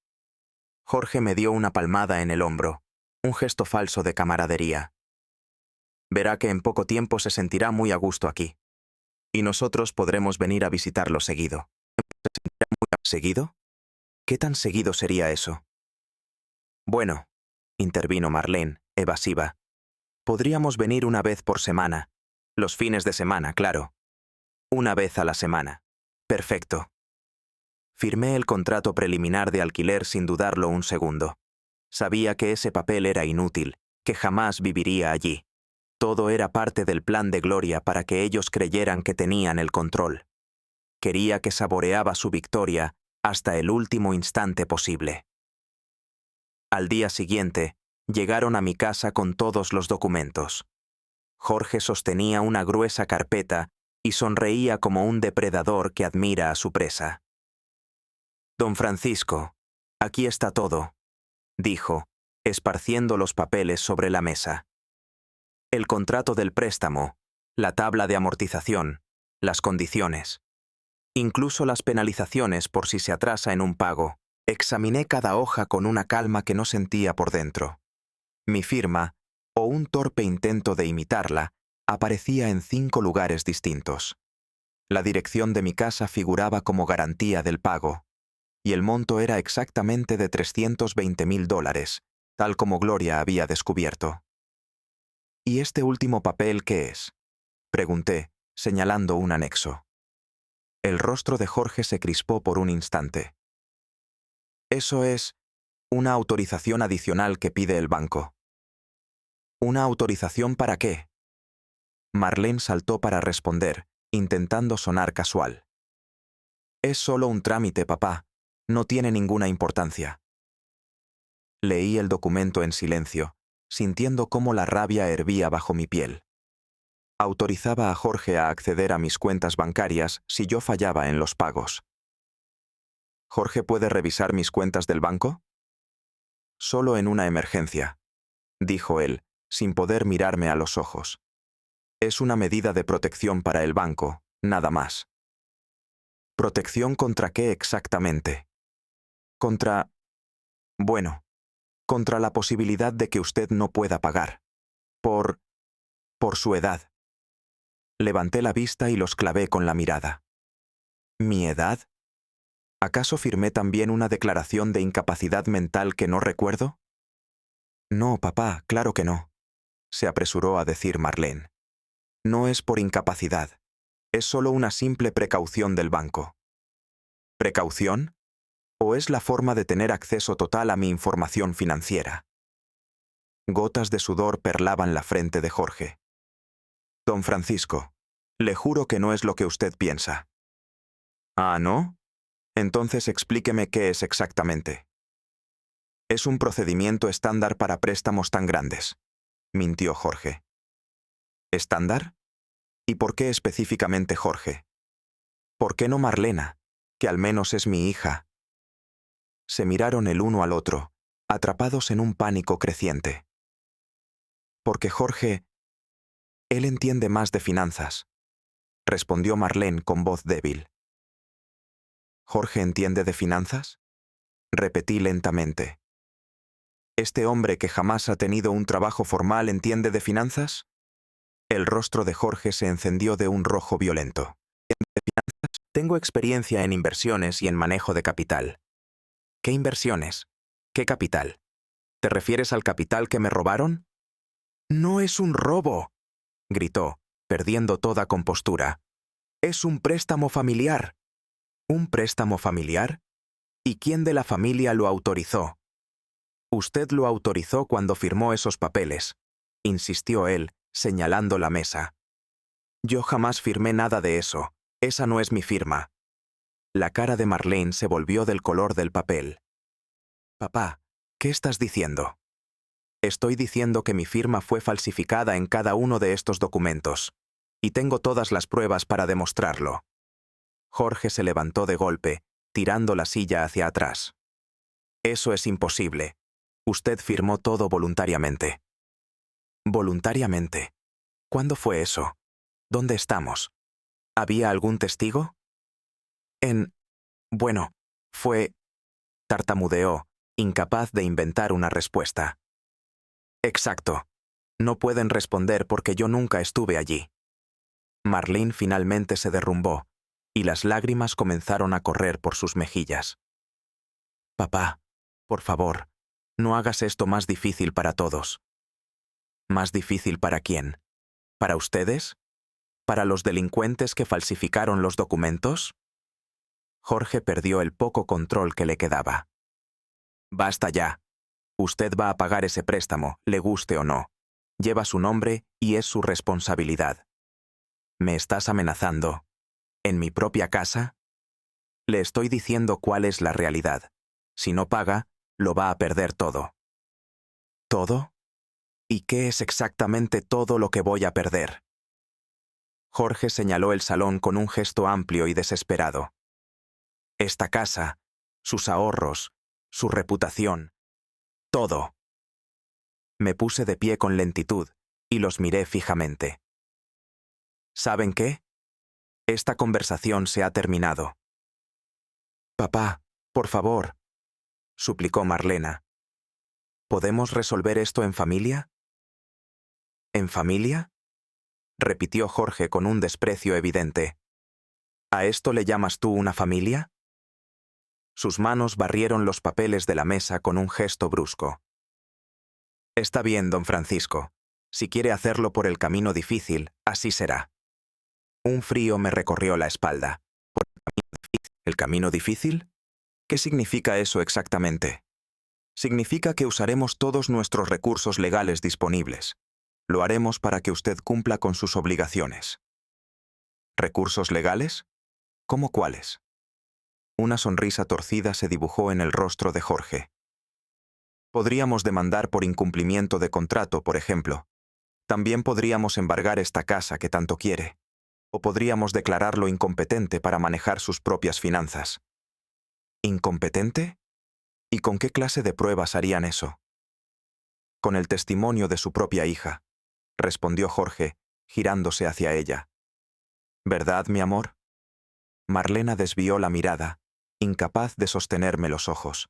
Jorge me dio una palmada en el hombro, un gesto falso de camaradería. Verá que en poco tiempo se sentirá muy a gusto aquí. Y nosotros podremos venir a visitarlo seguido. ¿Seguido? ¿Qué tan seguido sería eso? Bueno, intervino Marlene, evasiva. Podríamos venir una vez por semana. Los fines de semana, claro. Una vez a la semana. Perfecto. Firmé el contrato preliminar de alquiler sin dudarlo un segundo. Sabía que ese papel era inútil, que jamás viviría allí. Todo era parte del plan de Gloria para que ellos creyeran que tenían el control. Quería que saboreaba su victoria hasta el último instante posible. Al día siguiente, llegaron a mi casa con todos los documentos. Jorge sostenía una gruesa carpeta y sonreía como un depredador que admira a su presa. Don Francisco, aquí está todo, dijo, esparciendo los papeles sobre la mesa. El contrato del préstamo, la tabla de amortización, las condiciones, incluso las penalizaciones por si se atrasa en un pago. Examiné cada hoja con una calma que no sentía por dentro. Mi firma, o un torpe intento de imitarla, aparecía en 5 lugares distintos. La dirección de mi casa figuraba como garantía del pago, y el monto era exactamente de $320,000, tal como Gloria había descubierto. ¿Y este último papel qué es?, pregunté, señalando un anexo. El rostro de Jorge se crispó por un instante. Eso es una autorización adicional que pide el banco. ¿Una autorización para qué? Marlene saltó para responder, intentando sonar casual. Es solo un trámite, papá. No tiene ninguna importancia. Leí el documento en silencio, sintiendo cómo la rabia hervía bajo mi piel. Autorizaba a Jorge a acceder a mis cuentas bancarias si yo fallaba en los pagos. ¿Jorge puede revisar mis cuentas del banco? Solo en una emergencia, dijo él, sin poder mirarme a los ojos. Es una medida de protección para el banco, nada más. ¿Protección contra qué exactamente? Bueno, contra la posibilidad de que usted no pueda pagar. Por su edad. Levanté la vista y los clavé con la mirada. ¿Mi edad? ¿Acaso firmé también una declaración de incapacidad mental que no recuerdo? No, papá, claro que no, se apresuró a decir Marlene. No es por incapacidad. Es solo una simple precaución del banco. ¿Precaución? ¿O es la forma de tener acceso total a mi información financiera? Gotas de sudor perlaban la frente de Jorge. Don Francisco, le juro que no es lo que usted piensa. ¿Ah, no? Entonces explíqueme qué es exactamente. Es un procedimiento estándar para préstamos tan grandes, mintió Jorge. ¿Estándar? ¿Y por qué específicamente Jorge? ¿Por qué no Marlena, que al menos es mi hija? Se miraron el uno al otro, atrapados en un pánico creciente. Porque Jorge, él entiende más de finanzas, respondió Marlene con voz débil. ¿Jorge entiende de finanzas? Repetí lentamente. ¿Este hombre que jamás ha tenido un trabajo formal entiende de finanzas? El rostro de Jorge se encendió de un rojo violento. Tengo experiencia en inversiones y en manejo de capital. ¿Qué inversiones? ¿Qué capital? ¿Te refieres al capital que me robaron? No es un robo, gritó, perdiendo toda compostura. Es un préstamo familiar. ¿Un préstamo familiar? ¿Y quién de la familia lo autorizó? Usted lo autorizó cuando firmó esos papeles, insistió él, señalando la mesa. Yo jamás firmé nada de eso. Esa no es mi firma. La cara de Marlene se volvió del color del papel. Papá, ¿qué estás diciendo? Estoy diciendo que mi firma fue falsificada en cada uno de estos documentos, y tengo todas las pruebas para demostrarlo. Jorge se levantó de golpe, tirando la silla hacia atrás. Eso es imposible. Usted firmó todo voluntariamente. ¿Voluntariamente? ¿Cuándo fue eso? ¿Dónde estamos? ¿Había algún testigo? Bueno, fue... tartamudeó, incapaz de inventar una respuesta. Exacto. No pueden responder porque yo nunca estuve allí. Marlene finalmente se derrumbó, y las lágrimas comenzaron a correr por sus mejillas. Papá, por favor, no hagas esto más difícil para todos. ¿Más difícil para quién? ¿Para ustedes? ¿Para los delincuentes que falsificaron los documentos? Jorge perdió el poco control que le quedaba. Basta ya. Usted va a pagar ese préstamo, le guste o no. Lleva su nombre y es su responsabilidad. ¿Me estás amenazando? ¿En mi propia casa? Le estoy diciendo cuál es la realidad. Si no paga, lo va a perder todo. ¿Todo? ¿Y qué es exactamente todo lo que voy a perder? Jorge señaló el salón con un gesto amplio y desesperado. Esta casa, sus ahorros, su reputación, todo. Me puse de pie con lentitud y los miré fijamente. ¿Saben qué? Esta conversación se ha terminado. Papá, por favor, suplicó Marlena. ¿Podemos resolver esto en familia? ¿En familia? Repitió Jorge con un desprecio evidente. ¿A esto le llamas tú una familia? Sus manos barrieron los papeles de la mesa con un gesto brusco. Está bien, don Francisco. Si quiere hacerlo por el camino difícil, así será. Un frío me recorrió la espalda. ¿Por el camino difícil? ¿Qué significa eso exactamente? Significa que usaremos todos nuestros recursos legales disponibles. Lo haremos para que usted cumpla con sus obligaciones. ¿Recursos legales? ¿Cómo cuáles? Una sonrisa torcida se dibujó en el rostro de Jorge. Podríamos demandar por incumplimiento de contrato, por ejemplo. También podríamos embargar esta casa que tanto quiere. O podríamos declararlo incompetente para manejar sus propias finanzas. ¿Incompetente? ¿Y con qué clase de pruebas harían eso? Con el testimonio de su propia hija, respondió Jorge, girándose hacia ella. ¿Verdad, mi amor? Marlena desvió la mirada, incapaz de sostenerme los ojos.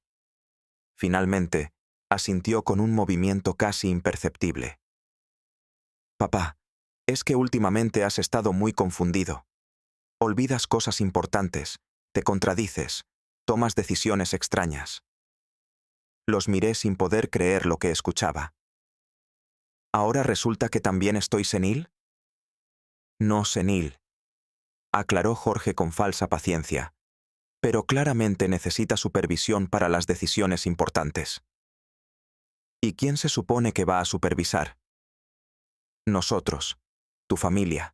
Finalmente, asintió con un movimiento casi imperceptible. Papá, es que últimamente has estado muy confundido. Olvidas cosas importantes, te contradices, tomas decisiones extrañas. Los miré sin poder creer lo que escuchaba. ¿Ahora resulta que también estoy senil? No senil, aclaró Jorge con falsa paciencia, pero claramente necesita supervisión para las decisiones importantes. ¿Y quién se supone que va a supervisar? Nosotros, tu familia,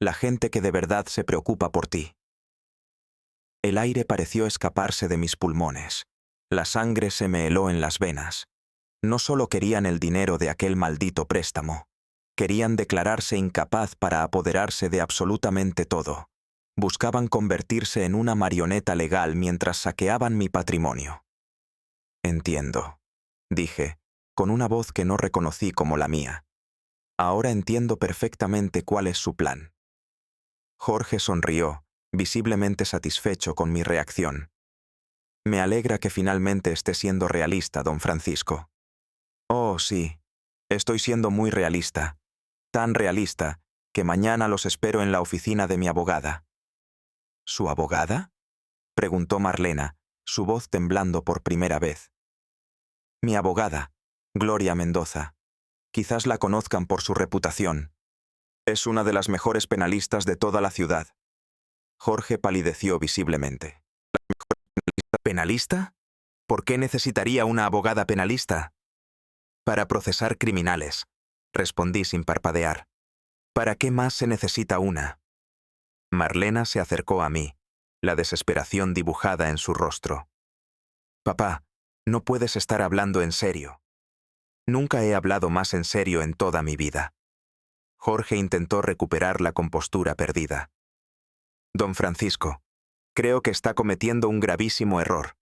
la gente que de verdad se preocupa por ti. El aire pareció escaparse de mis pulmones. La sangre se me heló en las venas. No solo querían el dinero de aquel maldito préstamo, querían declararse incapaz para apoderarse de absolutamente todo. Buscaban convertirse en una marioneta legal mientras saqueaban mi patrimonio. Entiendo, dije, con una voz que no reconocí como la mía. Ahora entiendo perfectamente cuál es su plan. Jorge sonrió, visiblemente satisfecho con mi reacción. Me alegra que finalmente esté siendo realista, don Francisco. Oh, sí, estoy siendo muy realista. tan realista que mañana los espero en la oficina de mi abogada». «¿Su abogada?», preguntó Marlena, su voz temblando por primera vez. «Mi abogada, Gloria Mendoza. Quizás la conozcan por su reputación. Es una de las mejores penalistas de toda la ciudad». Jorge palideció visiblemente. ¿Penalista? ¿Por qué necesitaría una abogada penalista? «Para procesar criminales», respondí sin parpadear. «¿Para qué más se necesita una?». Marlena se acercó a mí, la desesperación dibujada en su rostro. «Papá, no puedes estar hablando en serio». Nunca he hablado más en serio en toda mi vida. Jorge intentó recuperar la compostura perdida. «Don Francisco, creo que está cometiendo un gravísimo error.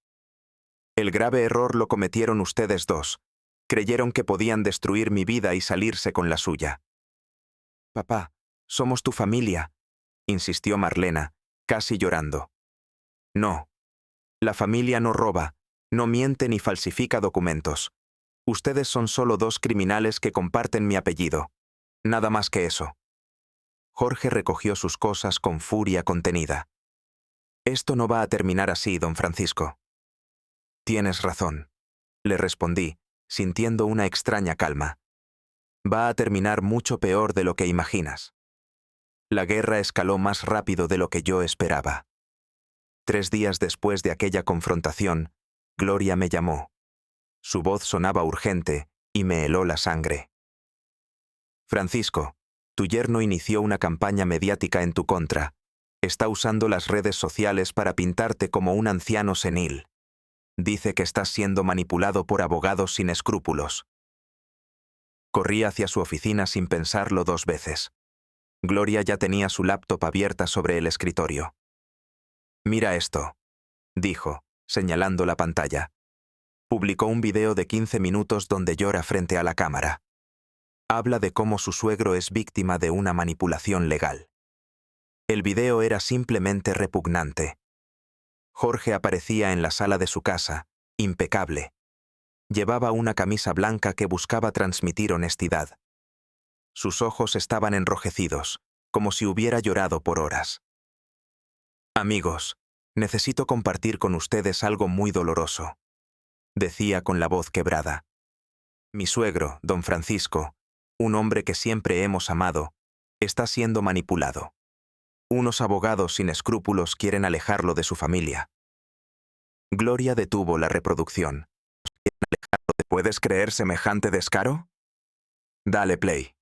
El grave error lo cometieron ustedes dos. Creyeron que podían destruir mi vida y salirse con la suya». «Papá, somos tu familia», insistió Marlena, casi llorando. «No. La familia no roba, no miente ni falsifica documentos. Ustedes son solo dos criminales que comparten mi apellido. Nada más que eso». Jorge recogió sus cosas con furia contenida. «Esto no va a terminar así, don Francisco». «Tienes razón», le respondí, sintiendo una extraña calma. «Va a terminar mucho peor de lo que imaginas». La guerra escaló más rápido de lo que yo esperaba. 3 días después de aquella confrontación, Gloria me llamó. Su voz sonaba urgente y me heló la sangre. «Francisco, tu yerno inició una campaña mediática en tu contra. Está usando las redes sociales para pintarte como un anciano senil. Dice que estás siendo manipulado por abogados sin escrúpulos». Corrí hacia su oficina sin pensarlo 2 veces. Gloria ya tenía su laptop abierta sobre el escritorio. «Mira esto», dijo, señalando la pantalla. Publicó un video de 15 minutos donde llora frente a la cámara. Habla de cómo su suegro es víctima de una manipulación legal. El video era simplemente repugnante. Jorge aparecía en la sala de su casa, impecable. Llevaba una camisa blanca que buscaba transmitir honestidad. Sus ojos estaban enrojecidos, como si hubiera llorado por horas. «Amigos, necesito compartir con ustedes algo muy doloroso», decía con la voz quebrada. «Mi suegro, don Francisco, un hombre que siempre hemos amado, está siendo manipulado. Unos abogados sin escrúpulos quieren alejarlo de su familia». Gloria detuvo la reproducción. «¿Puedes creer semejante descaro?». «Dale play»,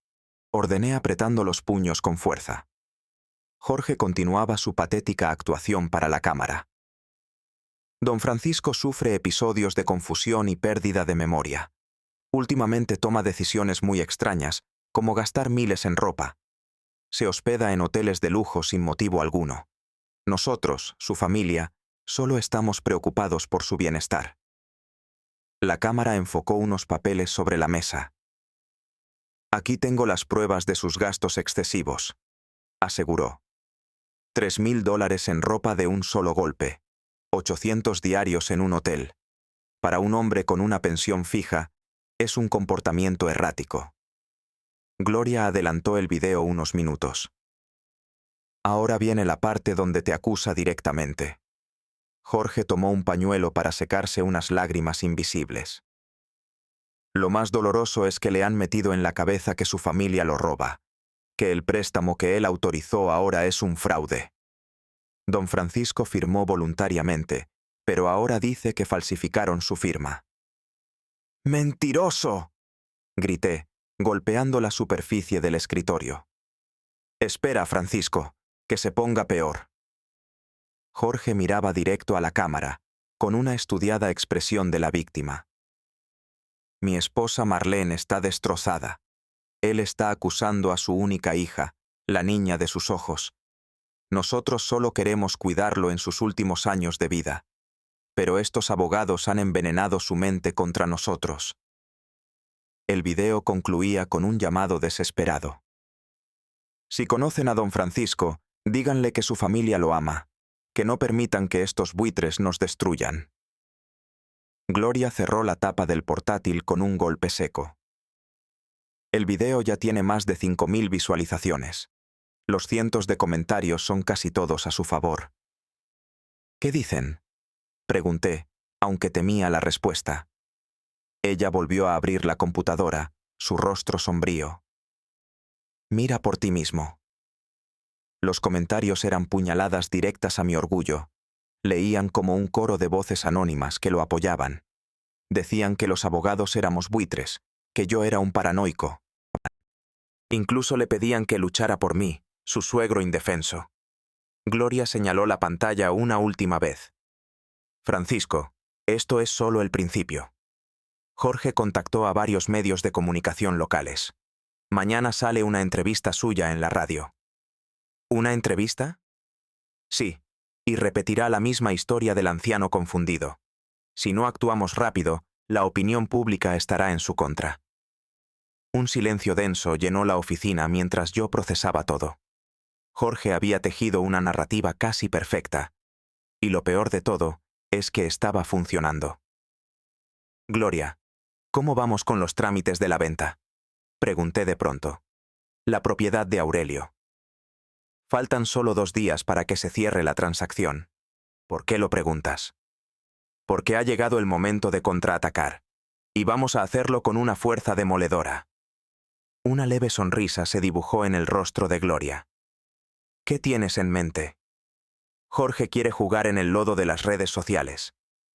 ordené apretando los puños con fuerza. Jorge continuaba su patética actuación para la cámara. «Don Francisco sufre episodios de confusión y pérdida de memoria. Últimamente toma decisiones muy extrañas, como gastar miles en ropa. Se hospeda en hoteles de lujo sin motivo alguno. Nosotros, su familia, solo estamos preocupados por su bienestar». La cámara enfocó unos papeles sobre la mesa. «Aquí tengo las pruebas de sus gastos excesivos», aseguró. $3.000 en ropa de un solo golpe. 800 diarios en un hotel. Para un hombre con una pensión fija, es un comportamiento errático. Gloria adelantó el video unos minutos. «Ahora viene la parte donde te acusa directamente». Jorge tomó un pañuelo para secarse unas lágrimas invisibles. «Lo más doloroso es que le han metido en la cabeza que su familia lo roba, que el préstamo que él autorizó ahora es un fraude. Don Francisco firmó voluntariamente, pero ahora dice que falsificaron su firma». «¡Mentiroso!», grité, golpeando la superficie del escritorio. «Espera, Francisco, que se ponga peor». Jorge miraba directo a la cámara, con una estudiada expresión de la víctima. «Mi esposa Marlene está destrozada. Él está acusando a su única hija, la niña de sus ojos. Nosotros solo queremos cuidarlo en sus últimos años de vida. Pero estos abogados han envenenado su mente contra nosotros». El video concluía con un llamado desesperado. «Si conocen a don Francisco, díganle que su familia lo ama, que no permitan que estos buitres nos destruyan». Gloria cerró la tapa del portátil con un golpe seco. El video ya tiene más de 5.000 visualizaciones. Los cientos de comentarios son casi todos a su favor. ¿Qué dicen?, pregunté, aunque temía la respuesta. Ella volvió a abrir la computadora, su rostro sombrío. Mira por ti mismo. Los comentarios eran puñaladas directas a mi orgullo. Leían como un coro de voces anónimas que lo apoyaban. Decían que los abogados éramos buitres, que yo era un paranoico. Incluso le pedían que luchara por mí, su suegro indefenso. Gloria señaló la pantalla una última vez. Francisco, esto es solo el principio. Jorge contactó a varios medios de comunicación locales. Mañana sale una entrevista suya en la radio. ¿Una entrevista? Sí, y repetirá la misma historia del anciano confundido. Si no actuamos rápido, la opinión pública estará en su contra. Un silencio denso llenó la oficina mientras yo procesaba todo. Jorge había tejido una narrativa casi perfecta. Y lo peor de todo es que estaba funcionando. Gloria, ¿cómo vamos con los trámites de la venta?, pregunté de pronto. La propiedad de Aurelio. Faltan solo 2 días para que se cierre la transacción. ¿Por qué lo preguntas? Porque ha llegado el momento de contraatacar. Y vamos a hacerlo con una fuerza demoledora. Una leve sonrisa se dibujó en el rostro de Gloria. ¿Qué tienes en mente? Jorge quiere jugar en el lodo de las redes sociales.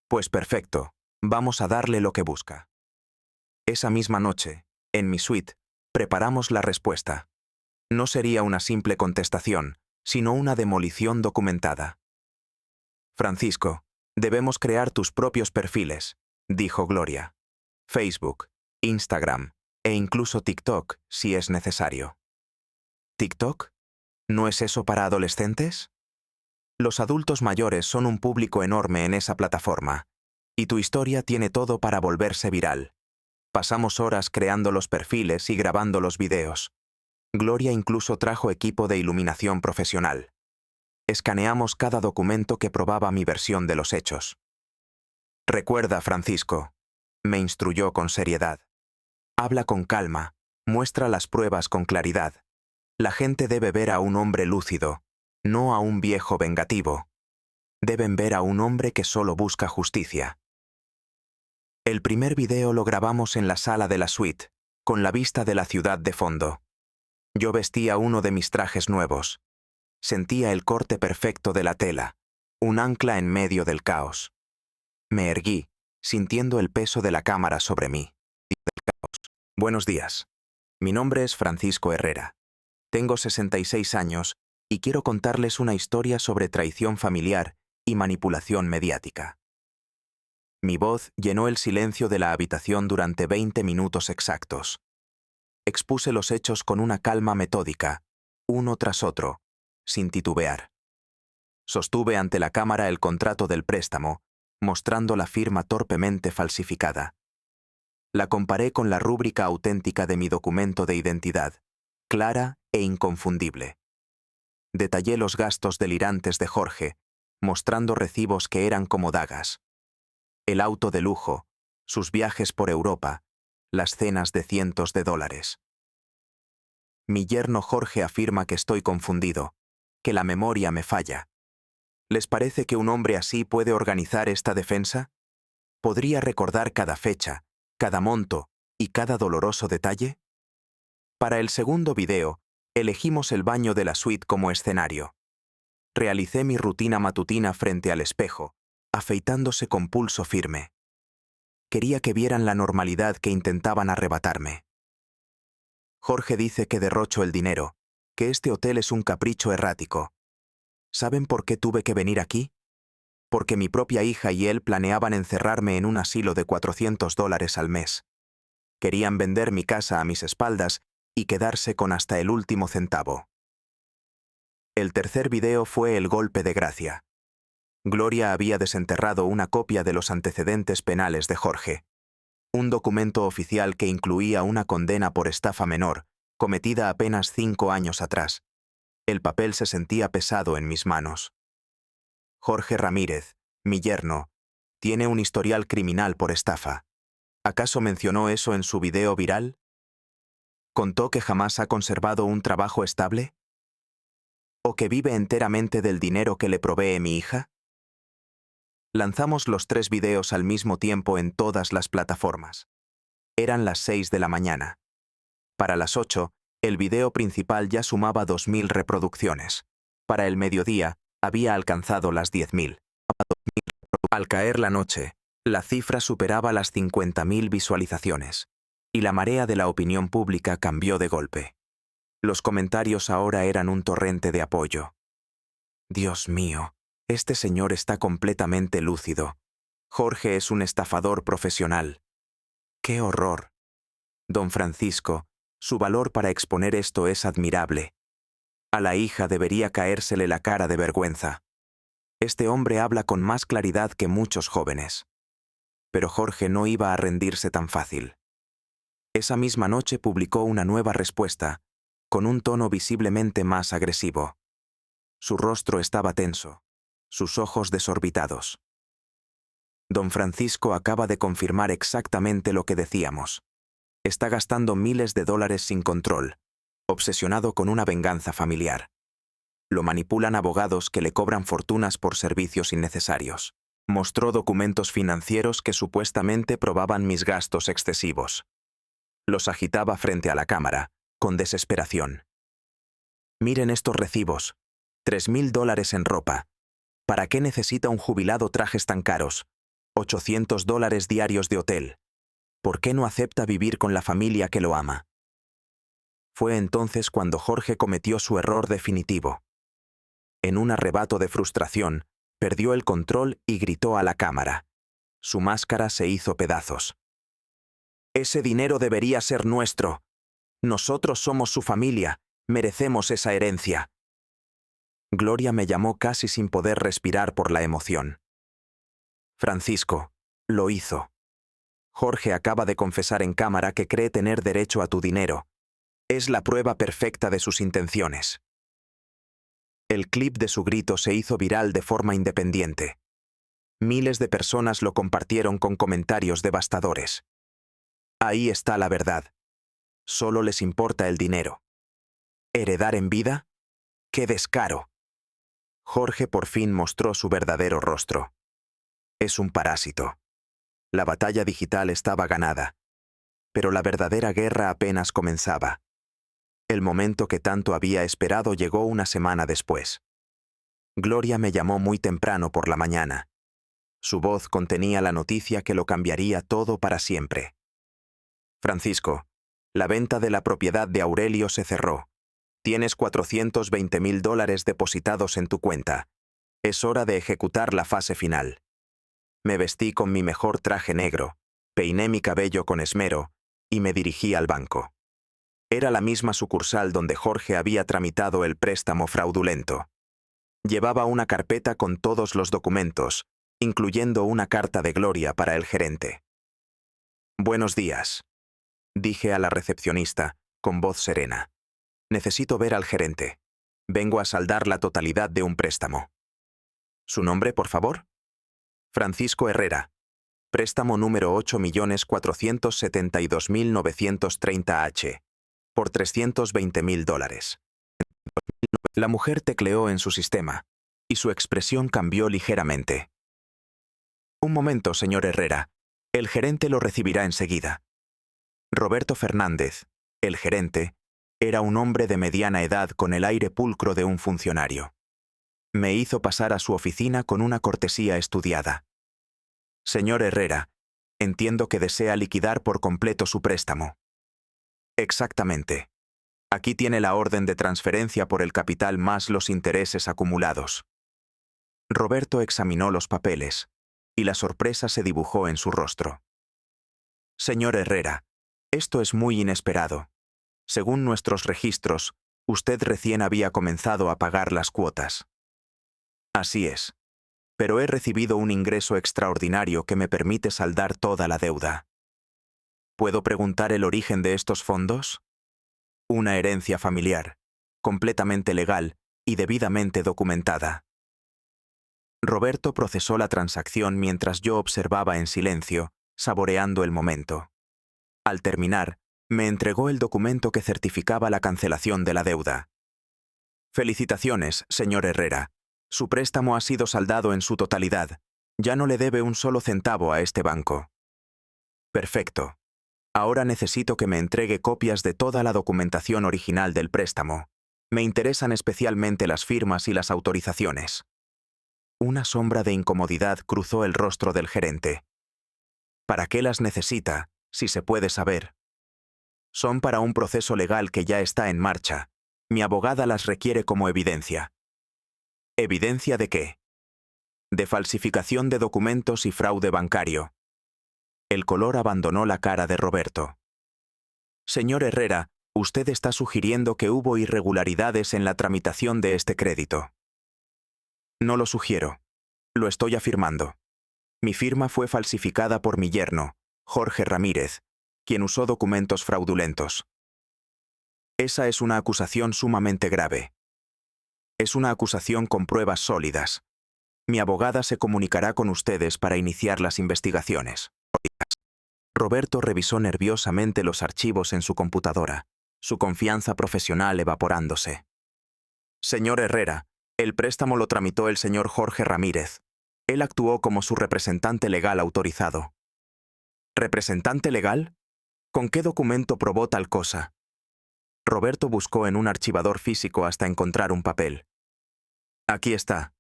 Pues perfecto, vamos a darle lo que busca. Esa misma noche, en mi suite, preparamos la respuesta. No sería una simple contestación, sino una demolición documentada. Francisco, debemos crear tus propios perfiles, dijo Gloria. Facebook, Instagram e incluso TikTok, si es necesario. ¿TikTok? ¿No es eso para adolescentes? Los adultos mayores son un público enorme en esa plataforma, y tu historia tiene todo para volverse viral. Pasamos horas creando los perfiles y grabando los videos. Gloria incluso trajo equipo de iluminación profesional. Escaneamos cada documento que probaba mi versión de los hechos. Recuerda, Francisco, me instruyó con seriedad. Habla con calma, muestra las pruebas con claridad. La gente debe ver a un hombre lúcido, no a un viejo vengativo. Deben ver a un hombre que solo busca justicia. El primer video lo grabamos en la sala de la suite, con la vista de la ciudad de fondo. Yo vestía uno de mis trajes nuevos. Sentía el corte perfecto de la tela, un ancla en medio del caos. Me erguí, sintiendo el peso de la cámara sobre mí. Buenos días. Mi nombre es Francisco Herrera. Tengo 66 años y quiero contarles una historia sobre traición familiar y manipulación mediática. Mi voz llenó el silencio de la habitación durante 20 minutos exactos. Expuse los hechos con una calma metódica, uno tras otro, sin titubear. Sostuve ante la cámara el contrato del préstamo, mostrando la firma torpemente falsificada. La comparé con la rúbrica auténtica de mi documento de identidad, clara e inconfundible. Detallé los gastos delirantes de Jorge, mostrando recibos que eran como dagas. El auto de lujo, sus viajes por Europa, las cenas de cientos de dólares. Mi yerno Jorge afirma que estoy confundido, que la memoria me falla. ¿Les parece que un hombre así puede organizar esta defensa? ¿Podría recordar cada fecha, cada monto y cada doloroso detalle? Para el segundo video, elegimos el baño de la suite como escenario. Realicé mi rutina matutina frente al espejo, afeitándose con pulso firme. Quería que vieran la normalidad que intentaban arrebatarme. Jorge dice que derrocho el dinero, que este hotel es un capricho errático. ¿Saben por qué tuve que venir aquí? Porque mi propia hija y él planeaban encerrarme en un asilo de $400 al mes. Querían vender mi casa a mis espaldas y quedarse con hasta el último centavo. El tercer video fue el golpe de gracia. Gloria había desenterrado una copia de los antecedentes penales de Jorge. Un documento oficial que incluía una condena por estafa menor, cometida apenas 5 años atrás. El papel se sentía pesado en mis manos. Jorge Ramírez, mi yerno, tiene un historial criminal por estafa. ¿Acaso mencionó eso en su video viral? ¿Contó que jamás ha conservado un trabajo estable? ¿O que vive enteramente del dinero que le provee mi hija? Lanzamos los 3 videos al mismo tiempo en todas las plataformas. Eran las 6 de la mañana. Para las 8, el video principal ya sumaba 2.000 reproducciones. Para el mediodía, había alcanzado las 10.000. Al caer la noche, la cifra superaba las 50.000 visualizaciones, y la marea de la opinión pública cambió de golpe. Los comentarios ahora eran un torrente de apoyo. Dios mío, este señor está completamente lúcido. Jorge es un estafador profesional. ¡Qué horror! Don Francisco, su valor para exponer esto es admirable. A la hija debería caérsele la cara de vergüenza. Este hombre habla con más claridad que muchos jóvenes. Pero Jorge no iba a rendirse tan fácil. Esa misma noche publicó una nueva respuesta, con un tono visiblemente más agresivo. Su rostro estaba tenso, sus ojos desorbitados. Don Francisco acaba de confirmar exactamente lo que decíamos. Está gastando miles de dólares sin control, obsesionado con una venganza familiar. Lo manipulan abogados que le cobran fortunas por servicios innecesarios. Mostró documentos financieros que supuestamente probaban mis gastos excesivos. Los agitaba frente a la cámara, con desesperación. Miren estos recibos. $3.000 en ropa. ¿Para qué necesita un jubilado trajes tan caros? $800 diarios de hotel. ¿Por qué no acepta vivir con la familia que lo ama? Fue entonces cuando Jorge cometió su error definitivo. En un arrebato de frustración, perdió el control y gritó a la cámara. Su máscara se hizo pedazos. Ese dinero debería ser nuestro. Nosotros somos su familia, merecemos esa herencia. Gloria me llamó casi sin poder respirar por la emoción. Francisco, lo hizo. Jorge acaba de confesar en cámara que cree tener derecho a tu dinero. Es la prueba perfecta de sus intenciones. El clip de su grito se hizo viral de forma independiente. Miles de personas lo compartieron con comentarios devastadores. Ahí está la verdad. Solo les importa el dinero. ¿Heredar en vida? ¡Qué descaro! Jorge por fin mostró su verdadero rostro. Es un parásito. La batalla digital estaba ganada, pero la verdadera guerra apenas comenzaba. El momento que tanto había esperado llegó una semana después. Gloria me llamó muy temprano por la mañana. Su voz contenía la noticia que lo cambiaría todo para siempre. Francisco, la venta de la propiedad de Aurelio se cerró. Tienes $420.000 depositados en tu cuenta. Es hora de ejecutar la fase final. Me vestí con mi mejor traje negro, peiné mi cabello con esmero y me dirigí al banco. Era la misma sucursal donde Jorge había tramitado el préstamo fraudulento. Llevaba una carpeta con todos los documentos, incluyendo una carta de Gloria para el gerente. «Buenos días», dije a la recepcionista, con voz serena. «Necesito ver al gerente. Vengo a saldar la totalidad de un préstamo». «¿Su nombre, por favor?» «Francisco Herrera. Préstamo número 8.472.930H. Por $320.000. La mujer tecleó en su sistema, y su expresión cambió ligeramente. «Un momento, señor Herrera. El gerente lo recibirá enseguida». Roberto Fernández, el gerente, era un hombre de mediana edad con el aire pulcro de un funcionario. Me hizo pasar a su oficina con una cortesía estudiada. «Señor Herrera, entiendo que desea liquidar por completo su préstamo». «Exactamente. Aquí tiene la orden de transferencia por el capital más los intereses acumulados». Roberto examinó los papeles, y la sorpresa se dibujó en su rostro. «Señor Herrera, esto es muy inesperado. Según nuestros registros, usted recién había comenzado a pagar las cuotas». «Así es. Pero he recibido un ingreso extraordinario que me permite saldar toda la deuda». «¿Puedo preguntar el origen de estos fondos?» «Una herencia familiar, completamente legal y debidamente documentada». Roberto procesó la transacción mientras yo observaba en silencio, saboreando el momento. Al terminar, Me entregó el documento que certificaba la cancelación de la deuda. Felicitaciones, señor Herrera. Su préstamo ha sido saldado en su totalidad. Ya no le debe un solo centavo a este banco. Perfecto. Ahora necesito que me entregue copias de toda la documentación original del préstamo. Me interesan especialmente las firmas y las autorizaciones. Una sombra de incomodidad cruzó el rostro del gerente. ¿Para qué las necesita, si se puede saber? Son para un proceso legal que ya está en marcha. Mi abogada las requiere como evidencia. ¿Evidencia de qué? De falsificación de documentos y fraude bancario. El color abandonó la cara de Roberto. Señor Herrera, usted está sugiriendo que hubo irregularidades en la tramitación de este crédito. No lo sugiero. Lo estoy afirmando. Mi firma fue falsificada por mi yerno, Jorge Ramírez, quien usó documentos fraudulentos. Esa es una acusación sumamente grave. Es una acusación con pruebas sólidas. Mi abogada se comunicará con ustedes para iniciar las investigaciones. Roberto revisó nerviosamente los archivos en su computadora, su confianza profesional evaporándose. Señor Herrera, el préstamo lo tramitó el señor Jorge Ramírez. Él actuó como su representante legal autorizado. ¿Representante legal? ¿Con qué documento probó tal cosa? Roberto buscó en un archivador físico hasta encontrar un papel. Aquí está.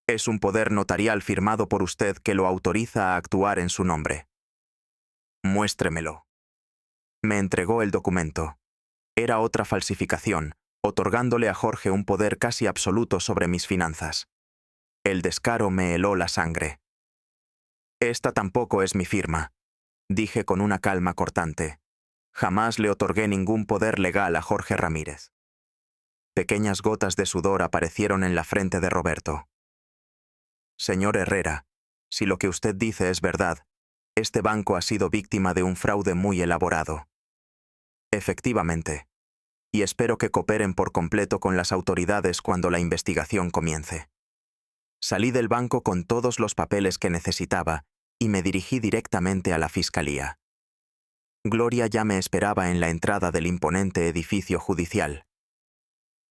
Es un poder notarial firmado por usted que lo autoriza a actuar en su nombre. Muéstremelo. Me entregó el documento. Era otra falsificación, otorgándole a Jorge un poder casi absoluto sobre mis finanzas. El descaro me heló la sangre. Esta tampoco es mi firma, dije con una calma cortante. Jamás le otorgué ningún poder legal a Jorge Ramírez. Pequeñas gotas de sudor aparecieron en la frente de Roberto. Señor Herrera, si lo que usted dice es verdad, este banco ha sido víctima de un fraude muy elaborado. Efectivamente. Y espero que cooperen por completo con las autoridades cuando la investigación comience. Salí del banco con todos los papeles que necesitaba y me dirigí directamente a la fiscalía. Gloria ya me esperaba en la entrada del imponente edificio judicial.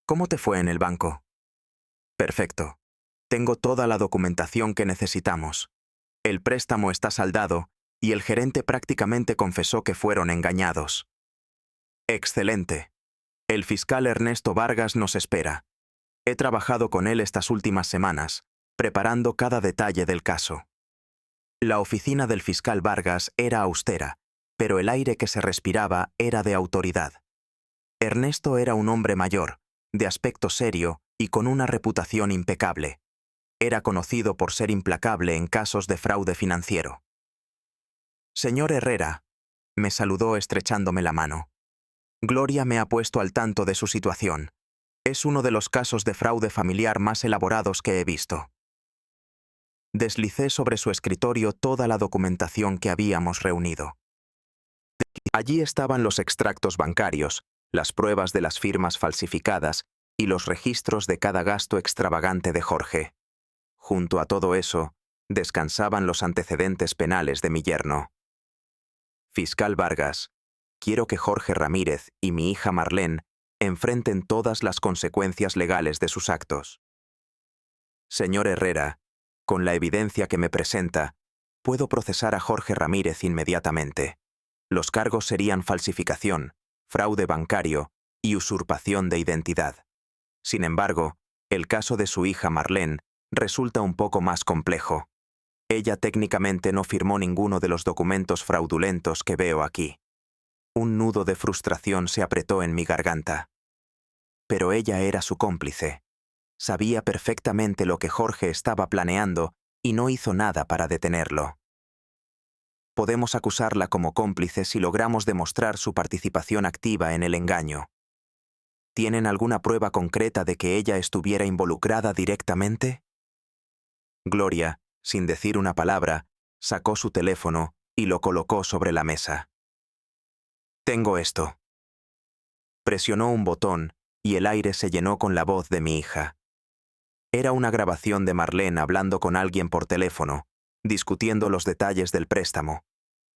¿Cómo te fue en el banco? Perfecto. Tengo toda la documentación que necesitamos. El préstamo está saldado y el gerente prácticamente confesó que fueron engañados. Excelente. El fiscal Ernesto Vargas nos espera. He trabajado con él estas últimas semanas, preparando cada detalle del caso. La oficina del fiscal Vargas era austera, pero el aire que se respiraba era de autoridad. Ernesto era un hombre mayor, de aspecto serio y con una reputación impecable. Era conocido por ser implacable en casos de fraude financiero. Señor Herrera, me saludó estrechándome la mano. Gloria me ha puesto al tanto de su situación. Es uno de los casos de fraude familiar más elaborados que he visto. Deslicé sobre su escritorio toda la documentación que habíamos reunido. Allí estaban los extractos bancarios, las pruebas de las firmas falsificadas y los registros de cada gasto extravagante de Jorge. Junto a todo eso, descansaban los antecedentes penales de mi yerno. Fiscal Vargas, quiero que Jorge Ramírez y mi hija Marlene enfrenten todas las consecuencias legales de sus actos. Señor Herrera, con la evidencia que me presenta, puedo procesar a Jorge Ramírez inmediatamente. Los cargos serían falsificación, fraude bancario y usurpación de identidad. Sin embargo, el caso de su hija Marlene resulta un poco más complejo. Ella técnicamente no firmó ninguno de los documentos fraudulentos que veo aquí. Un nudo de frustración se apretó en mi garganta. Pero ella era su cómplice. Sabía perfectamente lo que Jorge estaba planeando y no hizo nada para detenerlo. Podemos acusarla como cómplice si logramos demostrar su participación activa en el engaño. ¿Tienen alguna prueba concreta de que ella estuviera involucrada directamente? Gloria, sin decir una palabra, sacó su teléfono y lo colocó sobre la mesa. Tengo esto. Presionó un botón y el aire se llenó con la voz de mi hija. Era una grabación de Marlene hablando con alguien por teléfono, discutiendo los detalles del préstamo.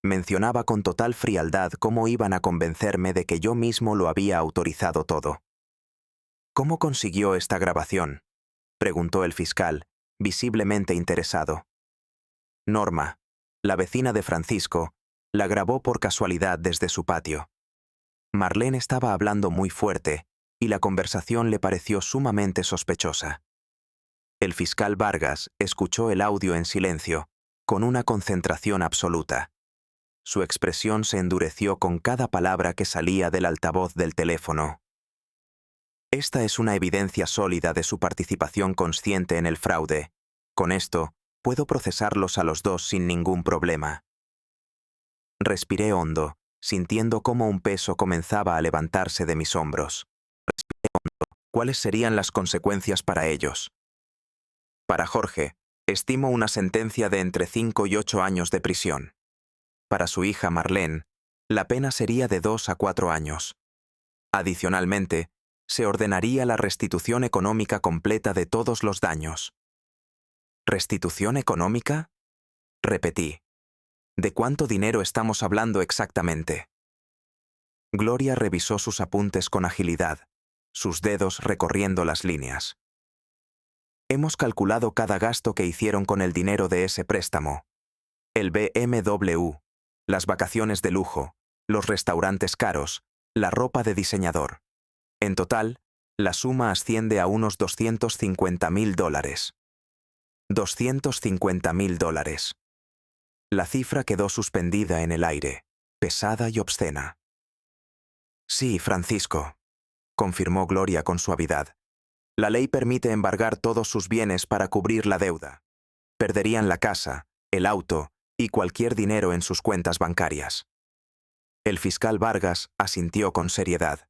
Mencionaba con total frialdad cómo iban a convencerme de que yo mismo lo había autorizado todo. ¿Cómo consiguió esta grabación?, preguntó el fiscal, visiblemente interesado. Norma, la vecina de Francisco, la grabó por casualidad desde su patio. Marlene estaba hablando muy fuerte y la conversación le pareció sumamente sospechosa. El fiscal Vargas escuchó el audio en silencio, con una concentración absoluta. Su expresión se endureció con cada palabra que salía del altavoz del teléfono. Esta es una evidencia sólida de su participación consciente en el fraude. Con esto, puedo procesarlos a los dos sin ningún problema. Respiré hondo, sintiendo cómo un peso comenzaba a levantarse de mis hombros. ¿Cuáles serían las consecuencias para ellos? Para Jorge, estimo una sentencia de entre 5 y 8 años de prisión. Para su hija Marlene, la pena sería de 2 a 4 años. Adicionalmente, se ordenaría la restitución económica completa de todos los daños. ¿Restitución económica?, repetí. ¿De cuánto dinero estamos hablando exactamente? Gloria revisó sus apuntes con agilidad, sus dedos recorriendo las líneas. Hemos calculado cada gasto que hicieron con el dinero de ese préstamo. El BMW, las vacaciones de lujo, los restaurantes caros, la ropa de diseñador. En total, la suma asciende a unos $250.000. $250.000. La cifra quedó suspendida en el aire, pesada y obscena. Sí, Francisco, confirmó Gloria con suavidad. La ley permite embargar todos sus bienes para cubrir la deuda. Perderían la casa, el auto y cualquier dinero en sus cuentas bancarias. El fiscal Vargas asintió con seriedad.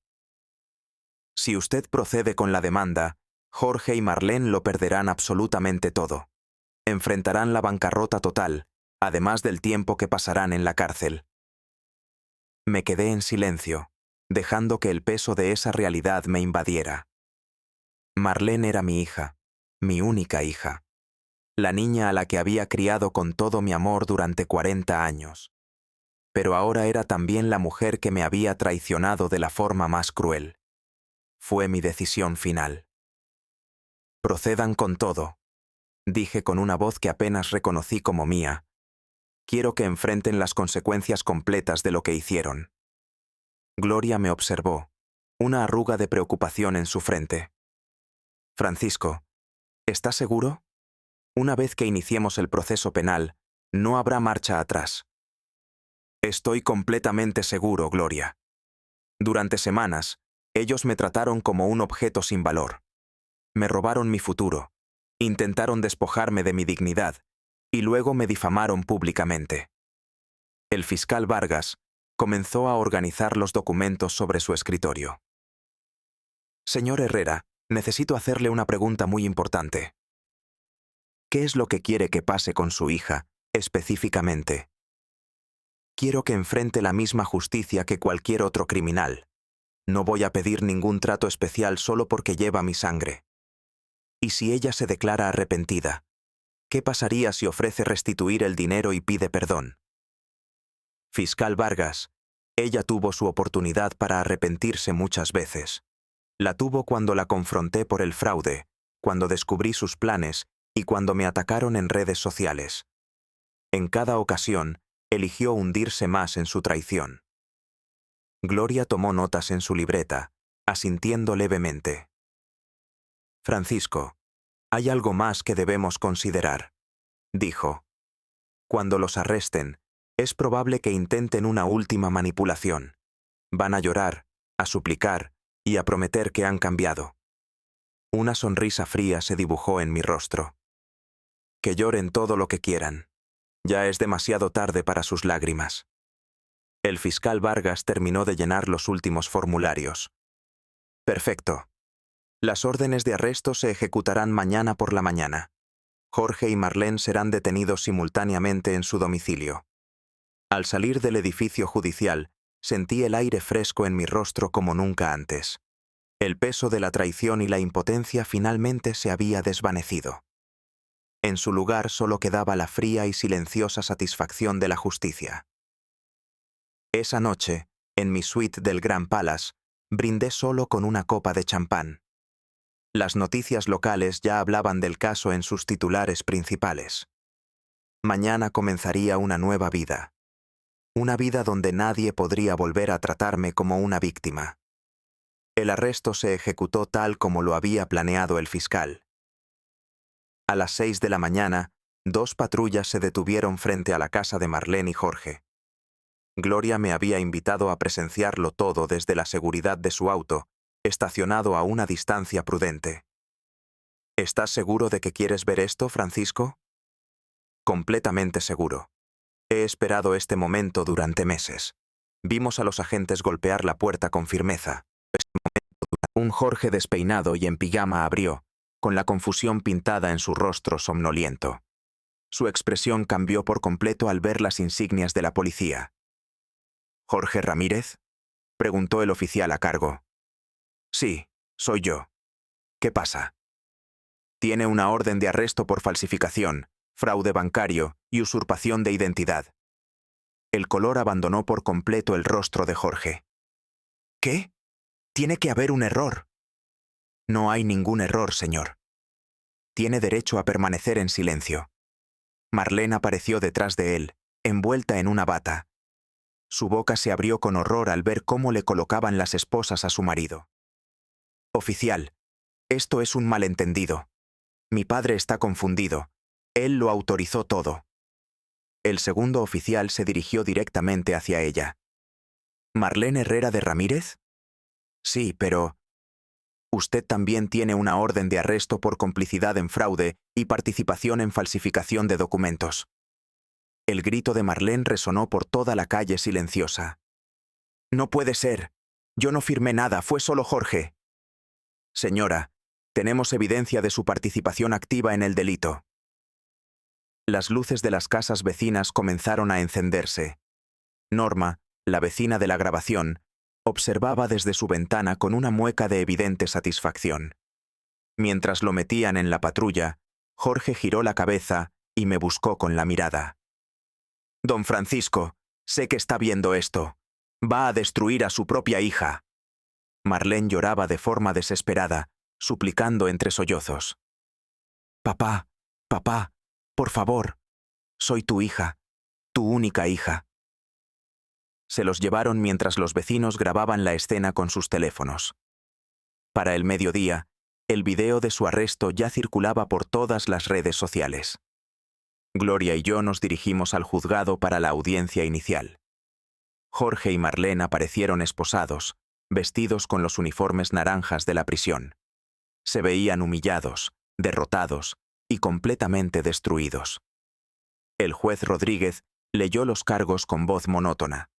Si usted procede con la demanda, Jorge y Marlene lo perderán absolutamente todo. Enfrentarán la bancarrota total, además del tiempo que pasarán en la cárcel. Me quedé en silencio, dejando que el peso de esa realidad me invadiera. Marlene era mi hija, mi única hija, la niña a la que había criado con todo mi amor durante 40 años. Pero ahora era también la mujer que me había traicionado de la forma más cruel. Fue mi decisión final. Procedan con todo, dije con una voz que apenas reconocí como mía. Quiero que enfrenten las consecuencias completas de lo que hicieron. Gloria me observó, una arruga de preocupación en su frente. Francisco, ¿estás seguro? Una vez que iniciemos el proceso penal, no habrá marcha atrás. Estoy completamente seguro, Gloria. Durante semanas, ellos me trataron como un objeto sin valor. Me robaron mi futuro, intentaron despojarme de mi dignidad y luego me difamaron públicamente. El fiscal Vargas comenzó a organizar los documentos sobre su escritorio. Señor Herrera, necesito hacerle una pregunta muy importante. ¿Qué es lo que quiere que pase con su hija, específicamente? Quiero que enfrente la misma justicia que cualquier otro criminal. No voy a pedir ningún trato especial solo porque lleva mi sangre. ¿Y si ella se declara arrepentida? ¿Qué pasaría si ofrece restituir el dinero y pide perdón? Fiscal Vargas, ella tuvo su oportunidad para arrepentirse muchas veces. La tuvo cuando la confronté por el fraude, cuando descubrí sus planes y cuando me atacaron en redes sociales. En cada ocasión, eligió hundirse más en su traición. Gloria tomó notas en su libreta, asintiendo levemente. Francisco, hay algo más que debemos considerar, dijo. Cuando los arresten, es probable que intenten una última manipulación. Van a llorar, a suplicar y a prometer que han cambiado. Una sonrisa fría se dibujó en mi rostro. Que lloren todo lo que quieran. Ya es demasiado tarde para sus lágrimas. El fiscal Vargas terminó de llenar los últimos formularios. Perfecto. Las órdenes de arresto se ejecutarán mañana por la mañana. Jorge y Marlene serán detenidos simultáneamente en su domicilio. Al salir del edificio judicial, sentí el aire fresco en mi rostro como nunca antes. El peso de la traición y la impotencia finalmente se había desvanecido. En su lugar solo quedaba la fría y silenciosa satisfacción de la justicia. Esa noche, en mi suite del Grand Palace, brindé solo con una copa de champán. Las noticias locales ya hablaban del caso en sus titulares principales. Mañana comenzaría una nueva vida. Una vida donde nadie podría volver a tratarme como una víctima. El arresto se ejecutó tal como lo había planeado el fiscal. A las 6 de la mañana, 2 patrullas se detuvieron frente a la casa de Marlene y Jorge. Gloria me había invitado a presenciarlo todo desde la seguridad de su auto, estacionado a una distancia prudente. ¿Estás seguro de que quieres ver esto, Francisco? Completamente seguro. He esperado este momento durante meses. Vimos a los agentes golpear la puerta con firmeza. Un Jorge despeinado y en pijama abrió, con la confusión pintada en su rostro somnoliento. Su expresión cambió por completo al ver las insignias de la policía. ¿Jorge Ramírez?, preguntó el oficial a cargo. Sí, soy yo. ¿Qué pasa? Tiene una orden de arresto por falsificación, fraude bancario y usurpación de identidad. El color abandonó por completo el rostro de Jorge. ¿Qué? Tiene que haber un error. No hay ningún error, señor. Tiene derecho a permanecer en silencio. Marlene apareció detrás de él, envuelta en una bata. Su boca se abrió con horror al ver cómo le colocaban las esposas a su marido. Oficial, esto es un malentendido. Mi padre está confundido. Él lo autorizó todo. El segundo oficial se dirigió directamente hacia ella. ¿Marlene Herrera de Ramírez? Sí, pero... Usted también tiene una orden de arresto por complicidad en fraude y participación en falsificación de documentos. El grito de Marlene resonó por toda la calle silenciosa. No puede ser. Yo no firmé nada, fue solo Jorge. Señora, tenemos evidencia de su participación activa en el delito. Las luces de las casas vecinas comenzaron a encenderse. Norma, la vecina de la grabación, observaba desde su ventana con una mueca de evidente satisfacción. Mientras lo metían en la patrulla, Jorge giró la cabeza y me buscó con la mirada. Don Francisco, sé que está viendo esto. Va a destruir a su propia hija. Marlene lloraba de forma desesperada, suplicando entre sollozos. Papá, papá, por favor. Soy tu hija, tu única hija. Se los llevaron mientras los vecinos grababan la escena con sus teléfonos. Para el mediodía, el video de su arresto ya circulaba por todas las redes sociales. Gloria y yo nos dirigimos al juzgado para la audiencia inicial. Jorge y Marlene aparecieron esposados, vestidos con los uniformes naranjas de la prisión. Se veían humillados, derrotados y completamente destruidos. El juez Rodríguez leyó los cargos con voz monótona.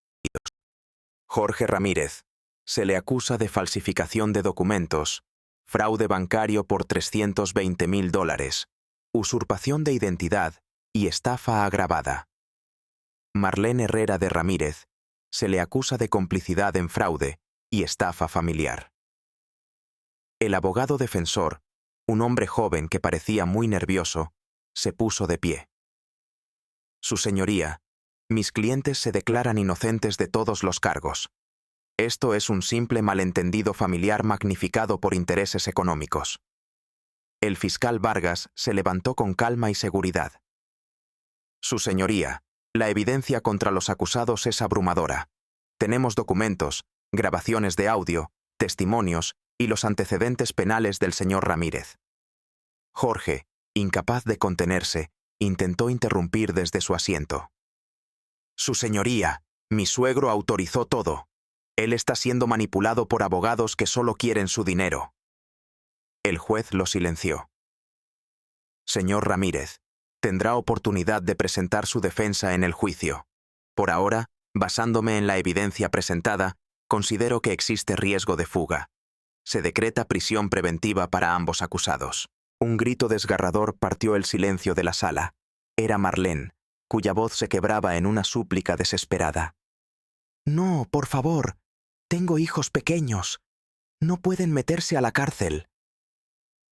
Jorge Ramírez, se le acusa de falsificación de documentos, fraude bancario por $320,000, usurpación de identidad y estafa agravada. Marlene Herrera de Ramírez, se le acusa de complicidad en fraude y estafa familiar. El abogado defensor, un hombre joven que parecía muy nervioso, se puso de pie. Su señoría, mis clientes se declaran inocentes de todos los cargos. Esto es un simple malentendido familiar magnificado por intereses económicos. El fiscal Vargas se levantó con calma y seguridad. Su señoría, la evidencia contra los acusados es abrumadora. Tenemos documentos, grabaciones de audio, testimonios y los antecedentes penales del señor Ramírez. Jorge, incapaz de contenerse, intentó interrumpir desde su asiento. Su señoría, mi suegro autorizó todo. Él está siendo manipulado por abogados que solo quieren su dinero. El juez lo silenció. Señor Ramírez, tendrá oportunidad de presentar su defensa en el juicio. Por ahora, basándome en la evidencia presentada, considero que existe riesgo de fuga. Se decreta prisión preventiva para ambos acusados. Un grito desgarrador partió el silencio de la sala. Era Marlene, cuya voz se quebraba en una súplica desesperada. No, por favor. Tengo hijos pequeños. No pueden meterse a la cárcel.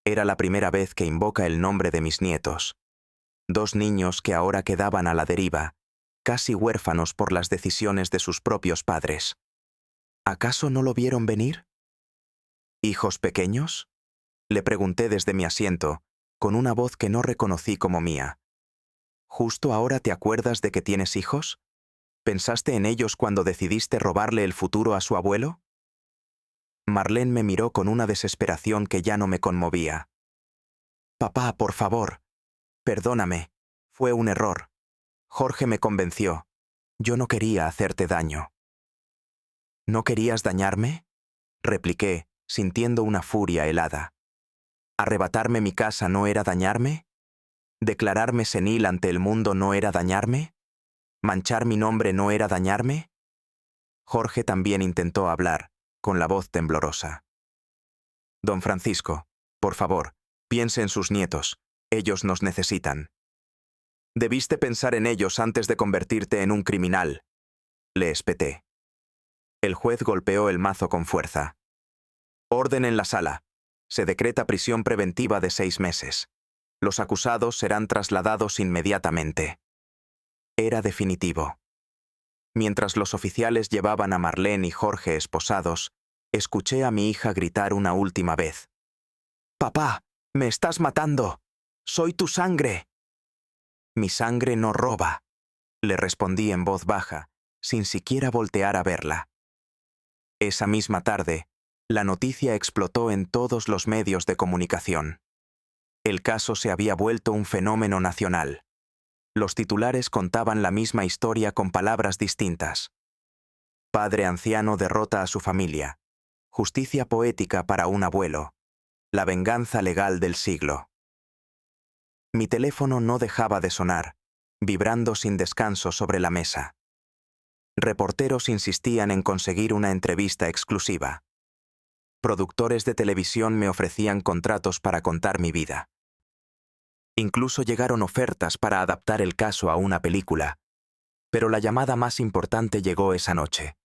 Era la primera vez que invoca el nombre de mis nietos. 2 niños que ahora quedaban a la deriva, casi huérfanos por las decisiones de sus propios padres. ¿Acaso no lo vieron venir? ¿Hijos pequeños? Le pregunté desde mi asiento, con una voz que no reconocí como mía. ¿Justo ahora te acuerdas de que tienes hijos? ¿Pensaste en ellos cuando decidiste robarle el futuro a su abuelo? Marlene me miró con una desesperación que ya no me conmovía. Papá, por favor. Perdóname. Fue un error. Jorge me convenció. Yo no quería hacerte daño. ¿No querías dañarme? Repliqué, sintiendo una furia helada. ¿Arrebatarme mi casa no era dañarme? ¿Declararme senil ante el mundo no era dañarme? ¿Manchar mi nombre no era dañarme? Jorge también intentó hablar, con la voz temblorosa. Don Francisco, por favor, piense en sus nietos. Ellos nos necesitan. Debiste pensar en ellos antes de convertirte en un criminal. Le espeté. El juez golpeó el mazo con fuerza. Orden en la sala. Se decreta prisión preventiva de 6 meses. Los acusados serán trasladados inmediatamente. Era definitivo. Mientras los oficiales llevaban a Marlene y Jorge esposados, escuché a mi hija gritar una última vez. «¡Papá! ¡Me estás matando! ¡Soy tu sangre!» «Mi sangre no roba», le respondí en voz baja, sin siquiera voltear a verla. Esa misma tarde, la noticia explotó en todos los medios de comunicación. El caso se había vuelto un fenómeno nacional. Los titulares contaban la misma historia con palabras distintas. Padre anciano derrota a su familia. Justicia poética para un abuelo. La venganza legal del siglo. Mi teléfono no dejaba de sonar, vibrando sin descanso sobre la mesa. Reporteros insistían en conseguir una entrevista exclusiva. Productores de televisión me ofrecían contratos para contar mi vida. Incluso llegaron ofertas para adaptar el caso a una película. Pero la llamada más importante llegó esa noche.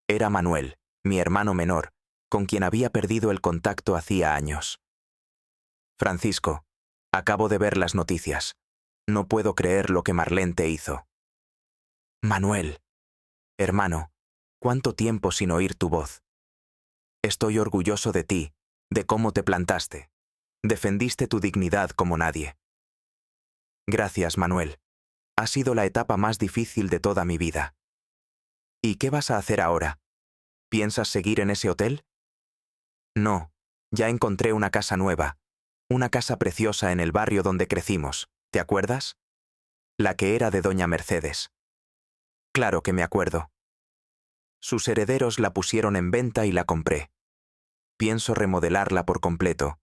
Era Manuel, mi hermano menor, con quien había perdido el contacto hacía años. Francisco, acabo de ver las noticias. No puedo creer lo que Marlene te hizo. Manuel, hermano, ¿cuánto tiempo sin oír tu voz? Estoy orgulloso de ti, de cómo te plantaste. Defendiste tu dignidad como nadie. Gracias, Manuel. Ha sido la etapa más difícil de toda mi vida. ¿Y qué vas a hacer ahora? ¿Piensas seguir en ese hotel? No, ya encontré una casa nueva. Una casa preciosa en el barrio donde crecimos, ¿te acuerdas? La que era de doña Mercedes. Claro que me acuerdo. Sus herederos la pusieron en venta y la compré. Pienso remodelarla por completo,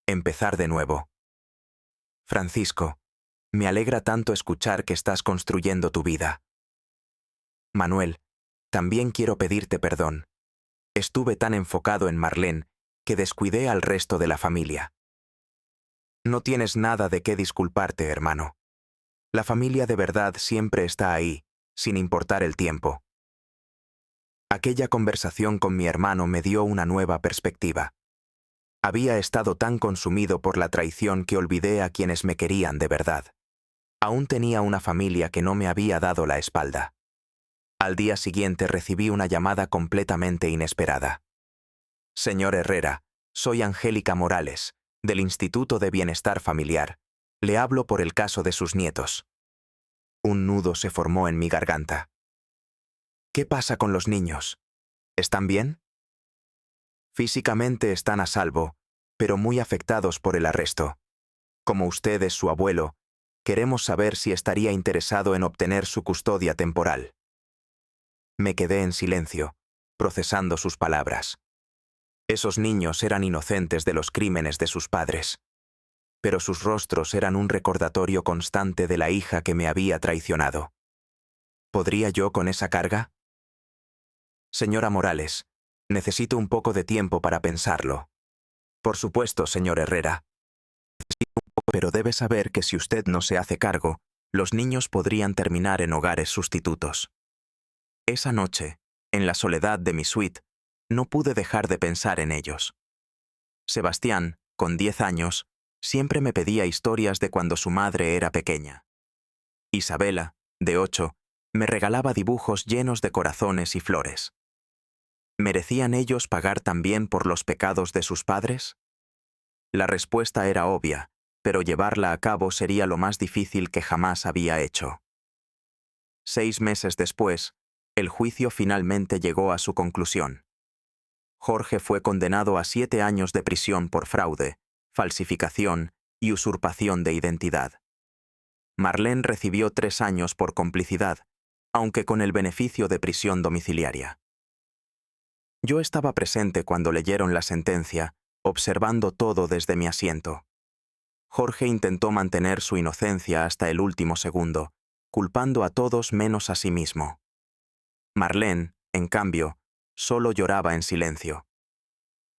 empezar de nuevo. Francisco, me alegra tanto escuchar que estás construyendo tu vida. Manuel, también quiero pedirte perdón. Estuve tan enfocado en Marlene que descuidé al resto de la familia. No tienes nada de qué disculparte, hermano. La familia de verdad siempre está ahí, sin importar el tiempo. Aquella conversación con mi hermano me dio una nueva perspectiva. Había estado tan consumido por la traición que olvidé a quienes me querían de verdad. Aún tenía una familia que no me había dado la espalda. Al día siguiente recibí una llamada completamente inesperada. Señor Herrera, soy Angélica Morales, del Instituto de Bienestar Familiar. Le hablo por el caso de sus nietos. Un nudo se formó en mi garganta. ¿Qué pasa con los niños? ¿Están bien? Físicamente están a salvo, pero muy afectados por el arresto. Como usted es su abuelo, queremos saber si estaría interesado en obtener su custodia temporal. Me quedé en silencio, procesando sus palabras. Esos niños eran inocentes de los crímenes de sus padres, pero sus rostros eran un recordatorio constante de la hija que me había traicionado. ¿Podría yo con esa carga? Señora Morales, necesito un poco de tiempo para pensarlo. Por supuesto, señor Herrera. Pero debe saber que si usted no se hace cargo, los niños podrían terminar en hogares sustitutos. Esa noche, en la soledad de mi suite, no pude dejar de pensar en ellos. Sebastián, con 10 años, siempre me pedía historias de cuando su madre era pequeña. Isabela, de 8, Me regalaba dibujos llenos de corazones y flores. ¿Merecían ellos pagar también por los pecados de sus padres? La respuesta era obvia, pero llevarla a cabo sería lo más difícil que jamás había hecho. 6 meses después, el juicio finalmente llegó a su conclusión. Jorge fue condenado a 7 años de prisión por fraude, falsificación y usurpación de identidad. Marlene recibió 3 años por complicidad, aunque con el beneficio de prisión domiciliaria. Yo estaba presente cuando leyeron la sentencia, observando todo desde mi asiento. Jorge intentó mantener su inocencia hasta el último segundo, culpando a todos menos a sí mismo. Marlene, en cambio, solo lloraba en silencio.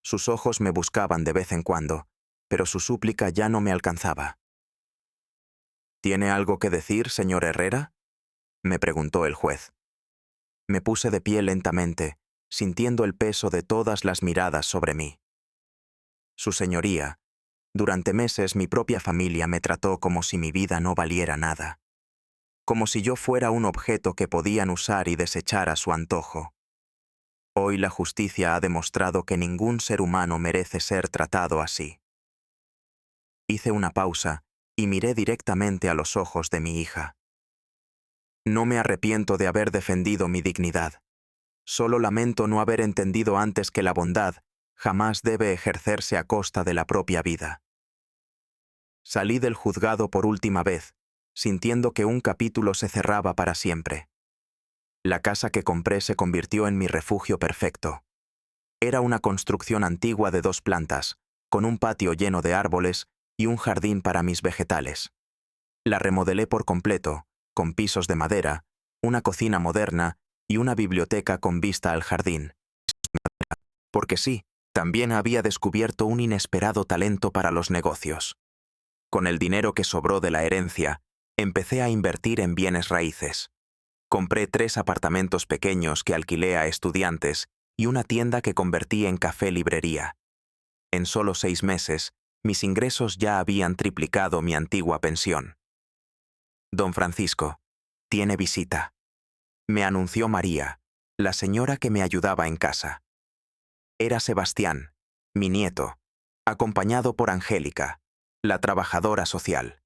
Sus ojos me buscaban de vez en cuando, pero su súplica ya no me alcanzaba. ¿Tiene algo que decir, señor Herrera?, me preguntó el juez. Me puse de pie lentamente, sintiendo el peso de todas las miradas sobre mí. Su señoría, durante meses mi propia familia me trató como si mi vida no valiera nada, como si yo fuera un objeto que podían usar y desechar a su antojo. Hoy la justicia ha demostrado que ningún ser humano merece ser tratado así. Hice una pausa y miré directamente a los ojos de mi hija. No me arrepiento de haber defendido mi dignidad. Solo lamento no haber entendido antes que la bondad jamás debe ejercerse a costa de la propia vida. Salí del juzgado por última vez, sintiendo que un capítulo se cerraba para siempre. La casa que compré se convirtió en mi refugio perfecto. Era una construcción antigua de 2 plantas, con un patio lleno de árboles y un jardín para mis vegetales. La remodelé por completo, con pisos de madera, una cocina moderna y una biblioteca con vista al jardín. Porque sí, también había descubierto un inesperado talento para los negocios. Con el dinero que sobró de la herencia, empecé a invertir en bienes raíces. Compré 3 apartamentos pequeños que alquilé a estudiantes y una tienda que convertí en café-librería. En solo 6 meses, mis ingresos ya habían triplicado mi antigua pensión. Don Francisco, tiene visita. Me anunció María, la señora que me ayudaba en casa. Era Sebastián, mi nieto, acompañado por Angélica, la trabajadora social.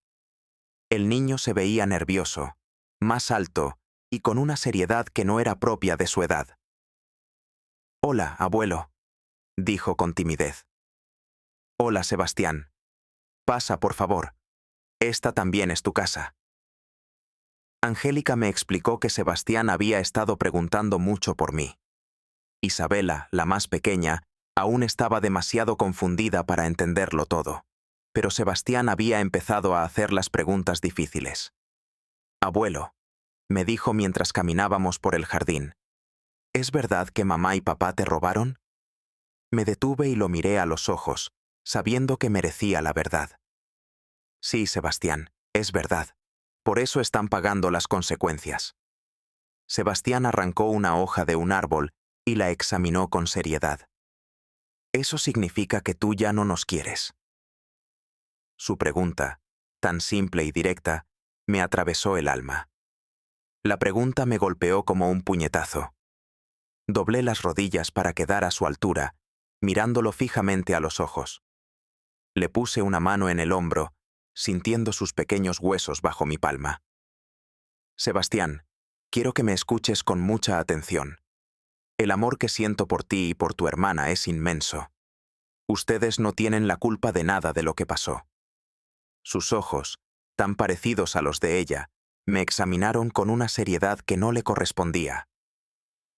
El niño se veía nervioso, más alto y con una seriedad que no era propia de su edad. «Hola, abuelo», dijo con timidez. «Hola, Sebastián. Pasa, por favor. Esta también es tu casa». Angélica me explicó que Sebastián había estado preguntando mucho por mí. Isabela, la más pequeña, aún estaba demasiado confundida para entenderlo todo, pero Sebastián había empezado a hacer las preguntas difíciles. «Abuelo», me dijo mientras caminábamos por el jardín, «¿es verdad que mamá y papá te robaron?» Me detuve y lo miré a los ojos, sabiendo que merecía la verdad. «Sí, Sebastián, es verdad. Por eso están pagando las consecuencias». Sebastián arrancó una hoja de un árbol y la examinó con seriedad. «Eso significa que tú ya no nos quieres». Su pregunta, tan simple y directa, me atravesó el alma. La pregunta me golpeó como un puñetazo. Doblé las rodillas para quedar a su altura, mirándolo fijamente a los ojos. Le puse una mano en el hombro, sintiendo sus pequeños huesos bajo mi palma. «Sebastián, quiero que me escuches con mucha atención. El amor que siento por ti y por tu hermana es inmenso. Ustedes no tienen la culpa de nada de lo que pasó». Sus ojos, tan parecidos a los de ella, me examinaron con una seriedad que no le correspondía.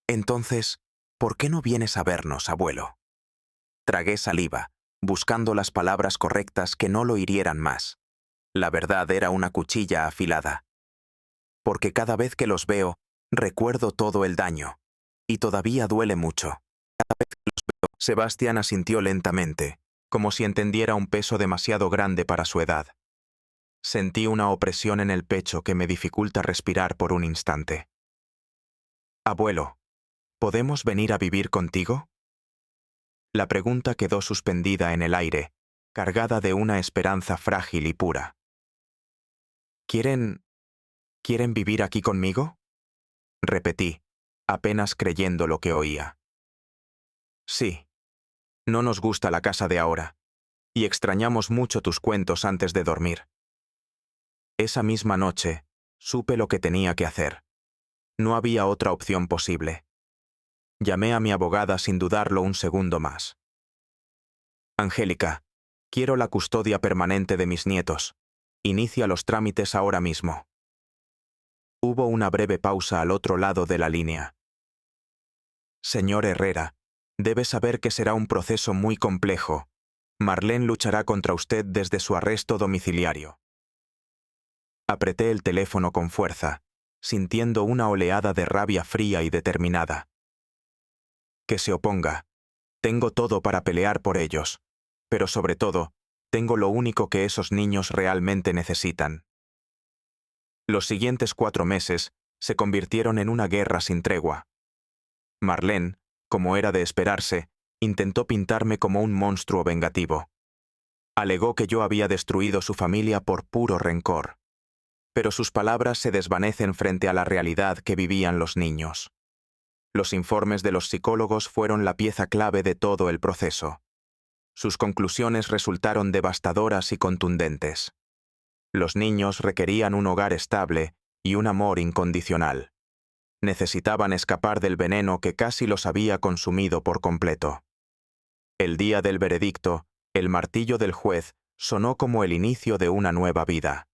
«Entonces, ¿por qué no vienes a vernos, abuelo?» Tragué saliva, buscando las palabras correctas que no lo hirieran más. La verdad era una cuchilla afilada. «Porque cada vez que los veo, recuerdo todo el daño. Y todavía duele mucho. Cada vez que los veo». Sebastián asintió lentamente, como si entendiera un peso demasiado grande para su edad. Sentí una opresión en el pecho que me dificulta respirar por un instante. «Abuelo, ¿podemos venir a vivir contigo?» La pregunta quedó suspendida en el aire, cargada de una esperanza frágil y pura. ¿Quieren vivir aquí conmigo?», repetí, apenas creyendo lo que oía. Sí. No nos gusta la casa de ahora, y extrañamos mucho tus cuentos antes de dormir. Esa misma noche, supe lo que tenía que hacer. No había otra opción posible. Llamé a mi abogada sin dudarlo un segundo más. Angélica, quiero la custodia permanente de mis nietos. Inicia los trámites ahora mismo. Hubo una breve pausa al otro lado de la línea. Señor Herrera, debe saber que será un proceso muy complejo. Marlene luchará contra usted desde su arresto domiciliario. Apreté el teléfono con fuerza, sintiendo una oleada de rabia fría y determinada. Que se oponga. Tengo todo para pelear por ellos, pero sobre todo, tengo lo único que esos niños realmente necesitan. Los siguientes 4 meses se convirtieron en una guerra sin tregua. Marlene, como era de esperarse, intentó pintarme como un monstruo vengativo. Alegó que yo había destruido su familia por puro rencor. Pero sus palabras se desvanecen frente a la realidad que vivían los niños. Los informes de los psicólogos fueron la pieza clave de todo el proceso. Sus conclusiones resultaron devastadoras y contundentes. Los niños requerían un hogar estable y un amor incondicional. Necesitaban escapar del veneno que casi los había consumido por completo. El día del veredicto, el martillo del juez sonó como el inicio de una nueva vida.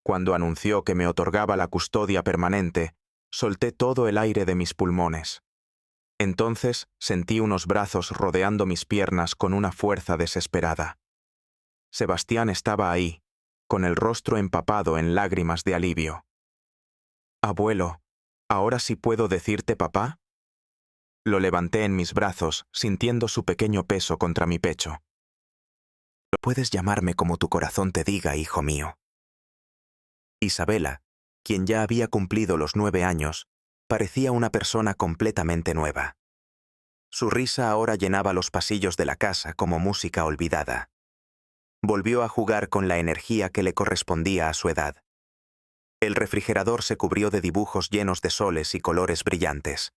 Cuando anunció que me otorgaba la custodia permanente, solté todo el aire de mis pulmones. Entonces sentí unos brazos rodeando mis piernas con una fuerza desesperada. Sebastián estaba ahí, con el rostro empapado en lágrimas de alivio. «Abuelo, ¿ahora sí puedo decirte papá?» Lo levanté en mis brazos, sintiendo su pequeño peso contra mi pecho. «Puedes llamarme como tu corazón te diga, hijo mío». Isabela, quien ya había cumplido los 9 años, parecía una persona completamente nueva. Su risa ahora llenaba los pasillos de la casa como música olvidada. Volvió a jugar con la energía que le correspondía a su edad. El refrigerador se cubrió de dibujos llenos de soles y colores brillantes.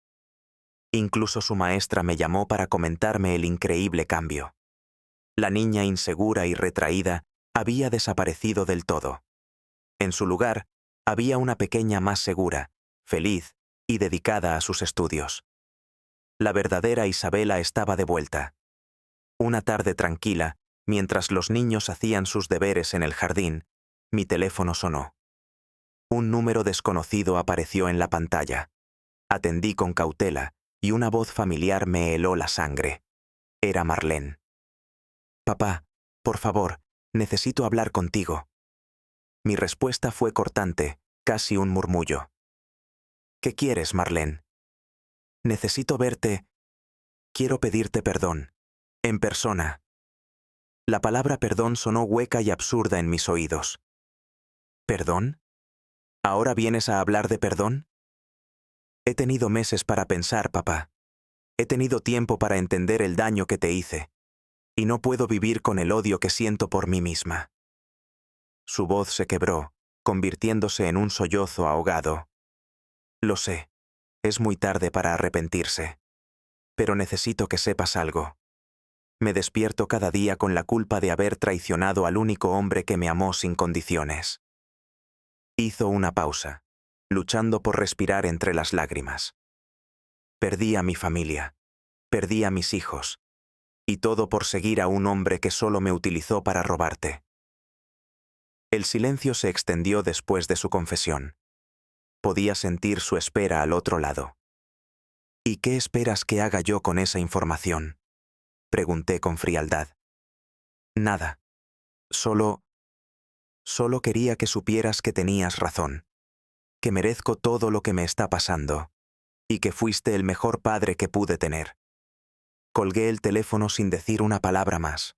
Incluso su maestra me llamó para comentarme el increíble cambio. La niña insegura y retraída había desaparecido del todo. En su lugar, había una pequeña más segura, feliz y dedicada a sus estudios. La verdadera Isabela estaba de vuelta. Una tarde tranquila, mientras los niños hacían sus deberes en el jardín, mi teléfono sonó. Un número desconocido apareció en la pantalla. Atendí con cautela y una voz familiar me heló la sangre. Era Marlene. «Papá, por favor, necesito hablar contigo». Mi respuesta fue cortante, casi un murmullo. «¿Qué quieres, Marlene?» «Necesito verte. Quiero pedirte perdón. En persona». La palabra perdón sonó hueca y absurda en mis oídos. ¿Perdón? ¿Ahora vienes a hablar de perdón? He tenido meses para pensar, papá. He tenido tiempo para entender el daño que te hice. Y no puedo vivir con el odio que siento por mí misma. Su voz se quebró, convirtiéndose en un sollozo ahogado. Lo sé. Es muy tarde para arrepentirse. Pero necesito que sepas algo. Me despierto cada día con la culpa de haber traicionado al único hombre que me amó sin condiciones. Hizo una pausa, luchando por respirar entre las lágrimas. Perdí a mi familia, perdí a mis hijos, y todo por seguir a un hombre que solo me utilizó para robarte. El silencio se extendió después de su confesión. Podía sentir su espera al otro lado. ¿Y qué esperas que haga yo con esa información?, pregunté con frialdad. Nada. Solo quería que supieras que tenías razón, que merezco todo lo que me está pasando, y que fuiste el mejor padre que pude tener. Colgué el teléfono sin decir una palabra más.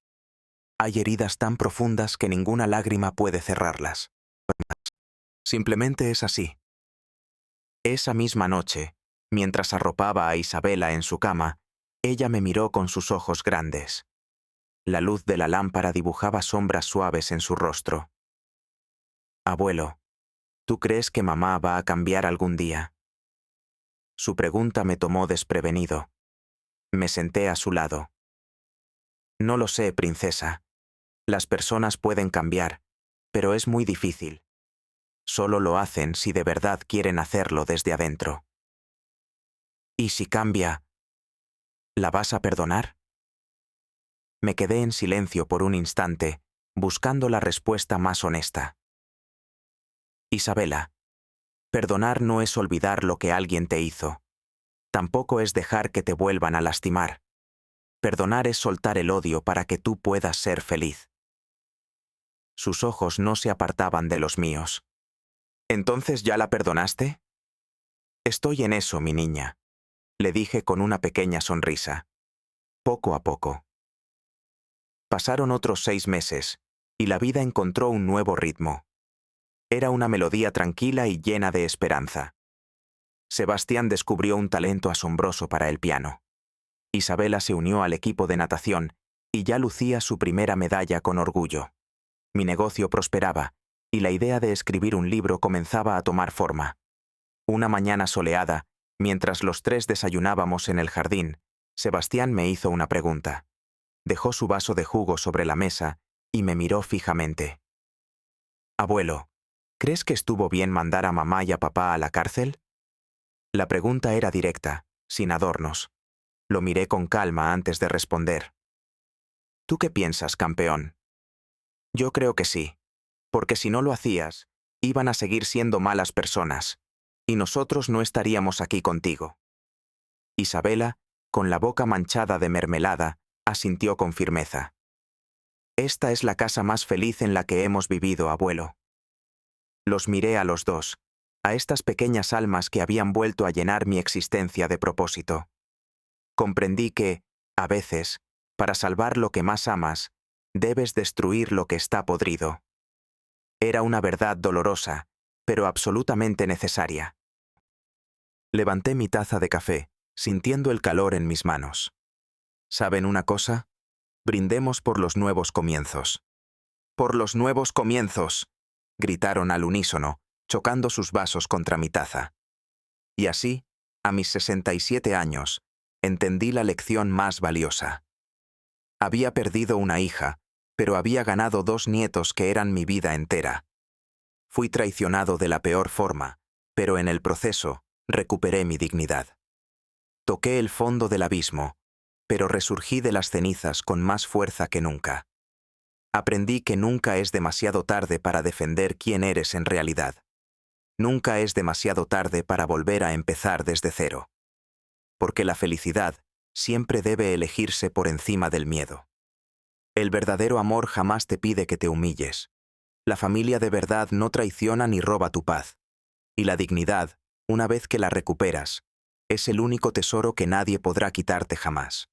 Hay heridas tan profundas que ninguna lágrima puede cerrarlas. Simplemente es así. Esa misma noche, mientras arropaba a Isabela en su cama, ella me miró con sus ojos grandes. La luz de la lámpara dibujaba sombras suaves en su rostro. «Abuelo, ¿tú crees que mamá va a cambiar algún día?» Su pregunta me tomó desprevenido. Me senté a su lado. No lo sé, princesa. Las personas pueden cambiar, pero es muy difícil. Solo lo hacen si de verdad quieren hacerlo desde adentro. ¿Y si cambia, la vas a perdonar? Me quedé en silencio por un instante, buscando la respuesta más honesta. Isabela, perdonar no es olvidar lo que alguien te hizo. Tampoco es dejar que te vuelvan a lastimar. Perdonar es soltar el odio para que tú puedas ser feliz. Sus ojos no se apartaban de los míos. ¿Entonces ya la perdonaste? Estoy en eso, mi niña, le dije con una pequeña sonrisa. Poco a poco. Pasaron otros 6 meses, y la vida encontró un nuevo ritmo. Era una melodía tranquila y llena de esperanza. Sebastián descubrió un talento asombroso para el piano. Isabela se unió al equipo de natación y ya lucía su primera medalla con orgullo. Mi negocio prosperaba, y la idea de escribir un libro comenzaba a tomar forma. Una mañana soleada, mientras los tres desayunábamos en el jardín, Sebastián me hizo una pregunta. Dejó su vaso de jugo sobre la mesa y me miró fijamente. Abuelo, ¿crees que estuvo bien mandar a mamá y a papá a la cárcel? La pregunta era directa, sin adornos. Lo miré con calma antes de responder. ¿Tú qué piensas, campeón? Yo creo que sí, porque si no lo hacías, iban a seguir siendo malas personas, y nosotros no estaríamos aquí contigo. Isabela, con la boca manchada de mermelada, asintió con firmeza. Esta es la casa más feliz en la que hemos vivido, abuelo. Los miré a los dos, a estas pequeñas almas que habían vuelto a llenar mi existencia de propósito. Comprendí que, a veces, para salvar lo que más amas, debes destruir lo que está podrido. Era una verdad dolorosa, pero absolutamente necesaria. Levanté mi taza de café, sintiendo el calor en mis manos. ¿Saben una cosa? Brindemos por los nuevos comienzos. ¡Por los nuevos comienzos!, gritaron al unísono, chocando sus vasos contra mi taza. Y así, a mis 67 años, entendí la lección más valiosa. Había perdido una hija, pero había ganado 2 nietos que eran mi vida entera. Fui traicionado de la peor forma, pero en el proceso recuperé mi dignidad. Toqué el fondo del abismo, pero resurgí de las cenizas con más fuerza que nunca. Aprendí que nunca es demasiado tarde para defender quién eres en realidad. Nunca es demasiado tarde para volver a empezar desde cero. Porque la felicidad siempre debe elegirse por encima del miedo. El verdadero amor jamás te pide que te humilles. La familia de verdad no traiciona ni roba tu paz. Y la dignidad, una vez que la recuperas, es el único tesoro que nadie podrá quitarte jamás.